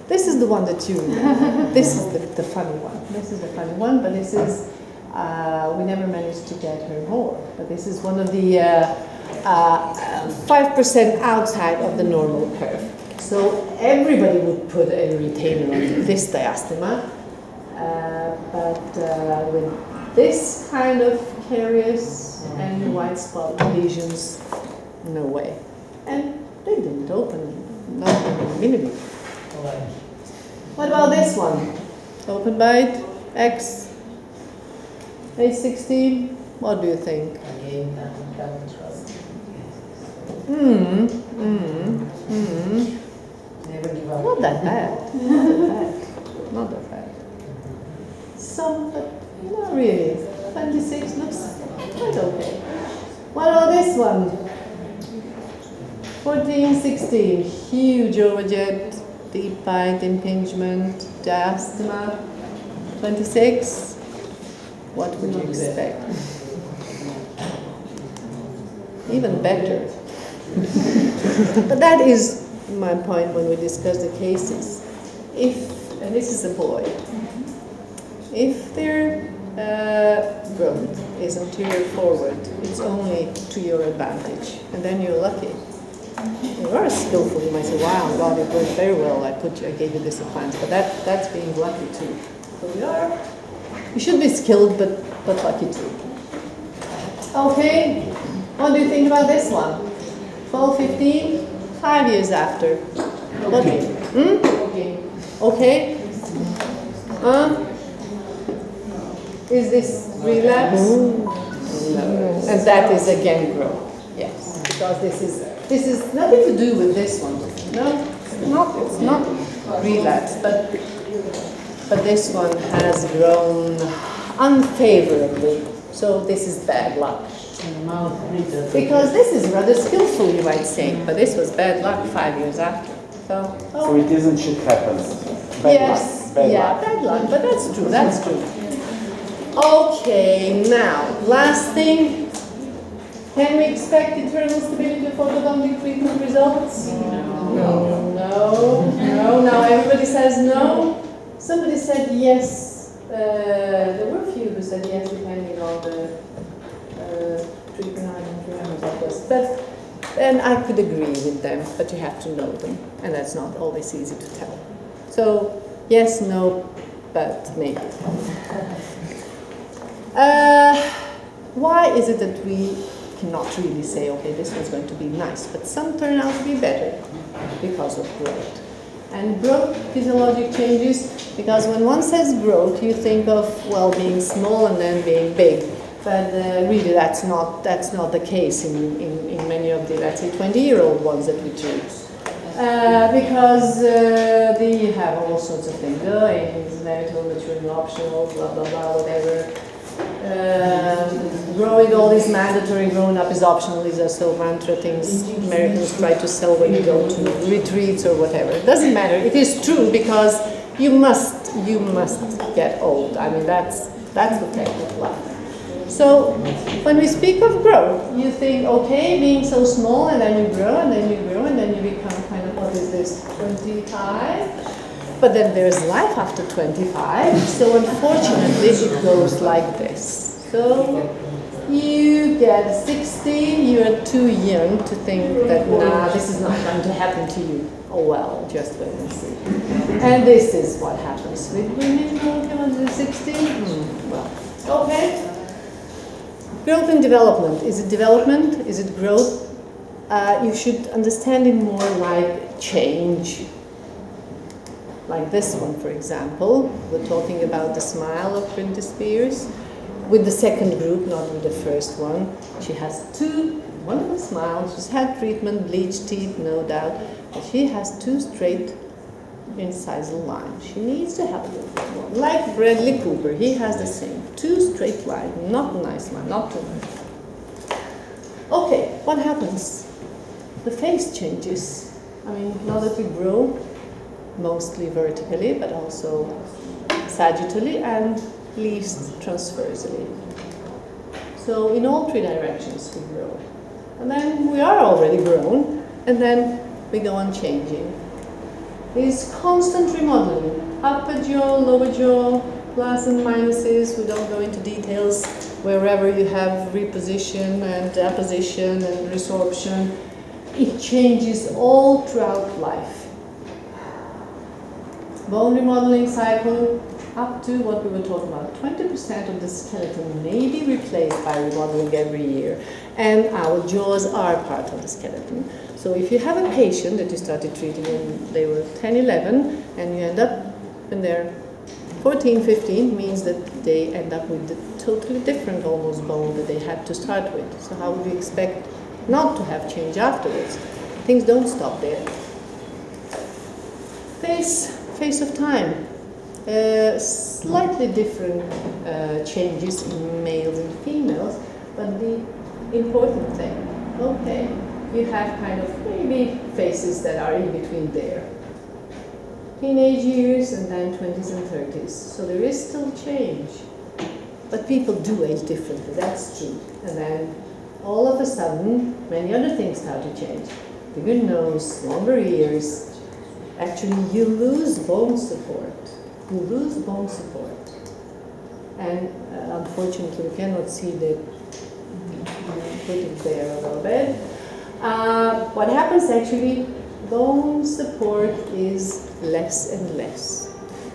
This is the one that you remember. This is the funny one. This is the funny one, but this is, we never managed to get her more. But this is one of the 5% outside of the normal curve. So everybody would put a retainer on this diastema, but with this kind of caries and white spot lesions, no way. And they didn't open, not even a millimeter. What about this one? Open bite, X, A16. What do you think? Never give up. Not that bad. Not that bad. Not that bad. Some, but not really. 26 looks quite okay. What about this one? 14, 16. Huge overjet. Deep bite, impingement, diastema, 26. What would you expect? Even better. But that is my point when we discuss the cases. If, and this is a boy, if their growth is anterior forward, it's only to your advantage, and then you're lucky. You are skillful, you might say, wow, God, it worked very well, I gave you this advance, but that's being lucky too. So you should be skilled, but lucky too. Okay, what do you think about this one? 12, 15, 5 years after. Okay. Okay. Is this relapse? No. And that is again growth. Yes, because this is nothing to do with this one. No, it's not relapse, but this one has grown unfavorably. So this is bad luck. Because this is rather skillful, you might say, but this was bad luck 5 years after. So it isn't shit happens. Yes, bad luck, but that's true, that's true. Okay, now, last thing. Can we expect eternal stability of orthodontic treatment results? No. Now everybody says no. Somebody said yes. There were a few who said yes, depending on the treatment. I don't remember what it was. And I could agree with them, but you have to know them, and that's not always easy to tell. So yes, no, but maybe. Why is it that we cannot really say, okay, this one's going to be nice, but some turn out to be better because of growth? And growth physiologic changes, because when one says growth, you think of, well, being small and then being big. But really, that's not the case in many of the, let's say, 20-year-old ones that we treat. Because they have all sorts of things going, marital, maturing, optional, blah blah blah, whatever. Growing old is mandatory, growing up is optional. These are so mantra things Americans try to sell when you go to retreats or whatever. It doesn't matter. It is true because you must get old. I mean that's the fact of life. So when we speak of growth, you think, okay, being so small, and then you grow, and then you grow, and then you become kind of, what is this, 25? But then there's life after 25, so unfortunately it goes like this. So you get 60, you're too young to think that, nah, this is not going to happen to you. Oh well, just wait and see. And this is what happens with women who come to 60. Well, okay. Growth and development. Is it development? Is it growth? You should understand it more like change. Like this one, for example. We're talking about the smile of Britney Spears. With the second group, not with the first one. She has two wonderful smiles. She's had treatment, bleached teeth, no doubt. But she has two straight incisal lines. She needs to have one. Like Bradley Cooper, he has the same. Two straight lines, not a nice line, not too much. Okay, what happens? The face changes. I mean, now that we grow, mostly vertically, but also sagittally and least transversely. So in all three directions we grow. And then we are already grown, and then we go on changing. Is constant remodeling, upper jaw, lower jaw, plus and minuses. We don't go into details. Wherever you have reposition and apposition and resorption, it changes all throughout life. Bone remodeling cycle, up to what we were talking about. 20% of the skeleton may be replaced by remodeling every year, and our jaws are part of the skeleton. So if you have a patient that you started treating when they were 10, 11, and you end up when they're 14, 15, means that they end up with a totally different almost bone that they had to start with. So how would you expect not to have change afterwards? Things don't stop there. Face of time. Slightly different changes in males and females, but the important thing, okay, you have kind of maybe faces that are in between there. Teenage years and then 20s and 30s. So there is still change. But people do age differently, that's true. And then all of a sudden, many other things start to change. Bigger nose, longer ears. Actually, you lose bone support. You lose bone support. And unfortunately, you cannot see the, put it there a little bit. What happens actually, bone support is less and less.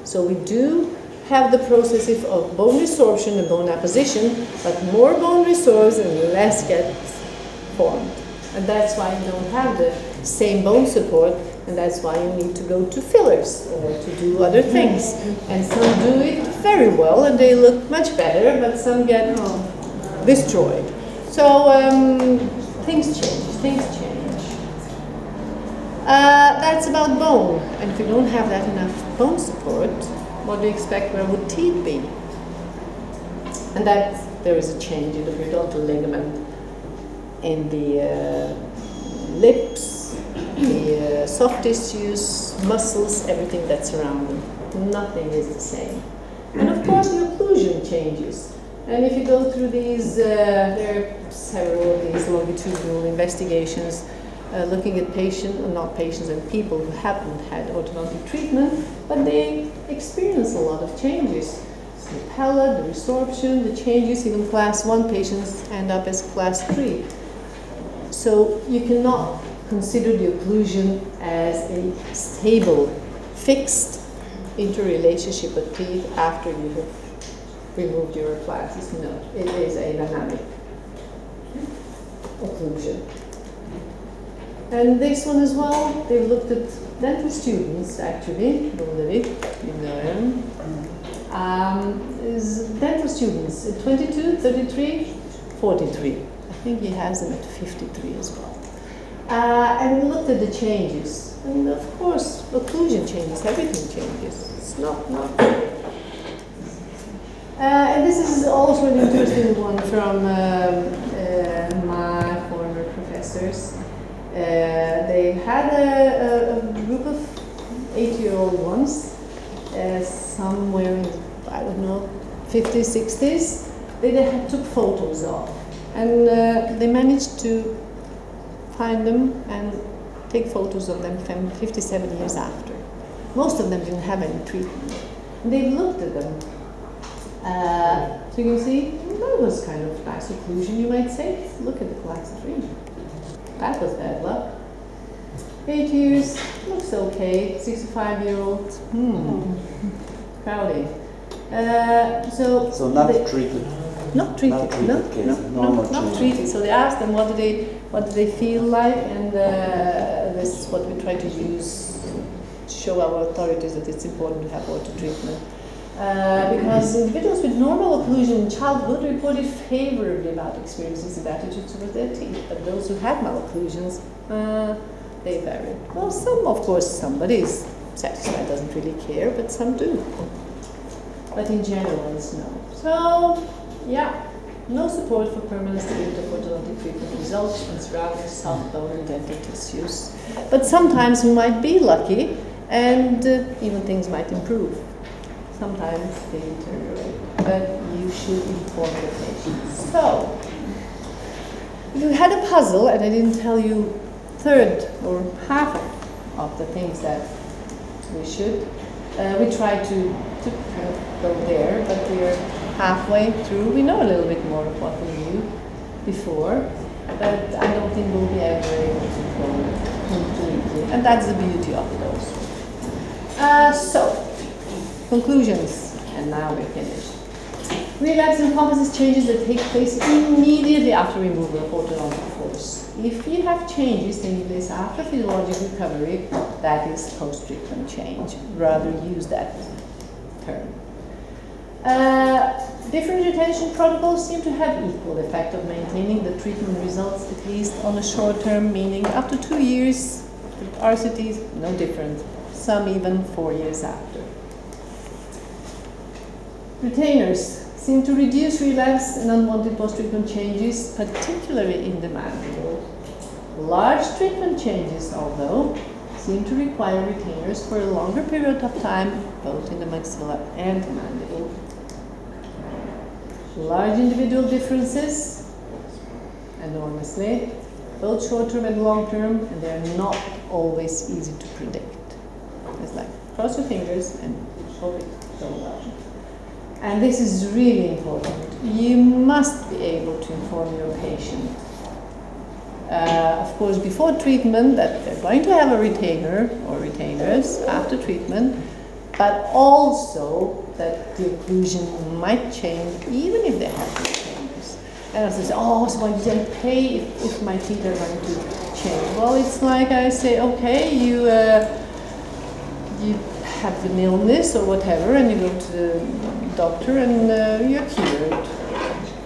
So we do have the processes of bone resorption and bone apposition, but more bone resorbs and less gets formed. And that's why you don't have the same bone support, and that's why you need to go to fillers or to do other things. And some do it very well and they look much better, but some get destroyed. So things change. That's about bone. And if you don't have that enough bone support, what do you expect? Where would teeth be? And that there is a change in the periodontal ligament in the lips, the soft tissues, muscles, everything that's around them. Nothing is the same. And of course the occlusion changes. And if you go through these, there are several of these longitudinal investigations looking at not patients and people who haven't had orthodontic treatment, but they experience a lot of changes. So the palate, the resorption, the changes, even class 1 patients end up as class 3. So you cannot consider the occlusion as a stable, fixed interrelationship of teeth after you have removed your classes. No, it is a dynamic occlusion. And this one as well, they've looked at dental students actually, Ludwig, you know him, is dental students at 22, 33, 43. I think he has them at 53 as well. and looked at the changes. And of course, occlusion changes, everything changes. It's not. And this is also an interesting one from my former professors. They had a group of 8-year-old ones, somewhere in, I don't know, 50s, 60s. They took photos of. And they managed to find them and take photos of them 57 years after. Most of them didn't have any treatment. And they looked at them. So you can see, that was kind of nice occlusion, you might say. Look at the collapsed tree. That was bad luck. 8 years, looks okay. 65-year-old, crowding. So not treated. Not treated. Not treated cases, not treatment. treated. So they asked them what do they feel like, and this is what we try to use to show our authorities that it's important to have auto treatment. Because individuals with normal occlusion in childhood reported favorably about experiences and attitudes towards their teeth, but those who had malocclusions, they vary. Well, some, of course, somebody is satisfied, doesn't really care, but some do. But in general, it's no. So, yeah, no support for permanent stability of orthodontic treatment results in surrounding soft bone and dental tissues. But sometimes we might be lucky, and even things might improve. Sometimes they deteriorate, but you should inform the patient. So, if you had a puzzle, and I didn't tell you third or half of the things that we should, we try to kind of go there, but we're halfway through. We know a little bit more of what we knew before, but I don't think we'll be ever able to go completely, and that's the beauty of those. So, conclusions, and now we're finished. Relapse encompasses changes that take place immediately after removal of orthodontic force. If you have changes taking place after physiologic recovery, that is post-treatment change. Rather use that term. Different retention protocols seem to have equal effect of maintaining the treatment results, at least on the short term, meaning up to 2 years. RCTs, no different. Some even 4 years after. Retainers seem to reduce relapse and unwanted post-treatment changes, particularly in the mandible. Large treatment changes, although, seem to require retainers for a longer period of time, both in the maxilla and the mandible. Large individual differences, enormously, both short-term and long-term, and they are not always easy to predict. It's like cross your fingers and hope it goes well. And this is really important. You must be able to inform your patient. Of course, before treatment, that they're going to have a retainer or retainers after treatment, but also that the occlusion might change even if they have retainers. And I say, oh, so why did I pay if my teeth are going to change? Well, it's like I say, okay, you have an illness or whatever, and you go to the doctor and you're cured.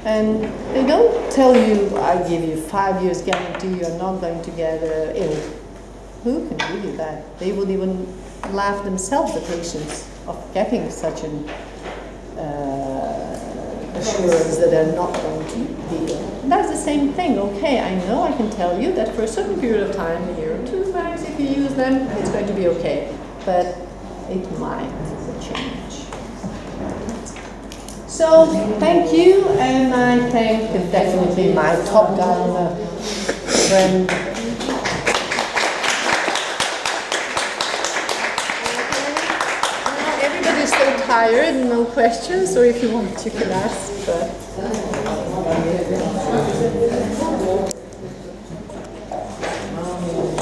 And they don't tell you, I give you 5 years guarantee you're not going to get ill. Who can give you that? They would even laugh themselves, the patients, of getting such an assurance that they're not going to be ill. And that's the same thing. Okay, I know I can tell you that for a certain period of time, a year or two max, if you use them, it's going to be okay. But it might change. So, thank you, and I thank definitely my Top Gun friend. Everybody's so tired, no questions, or if you want, you can ask. But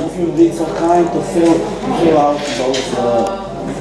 If you'd be so kind to fill out those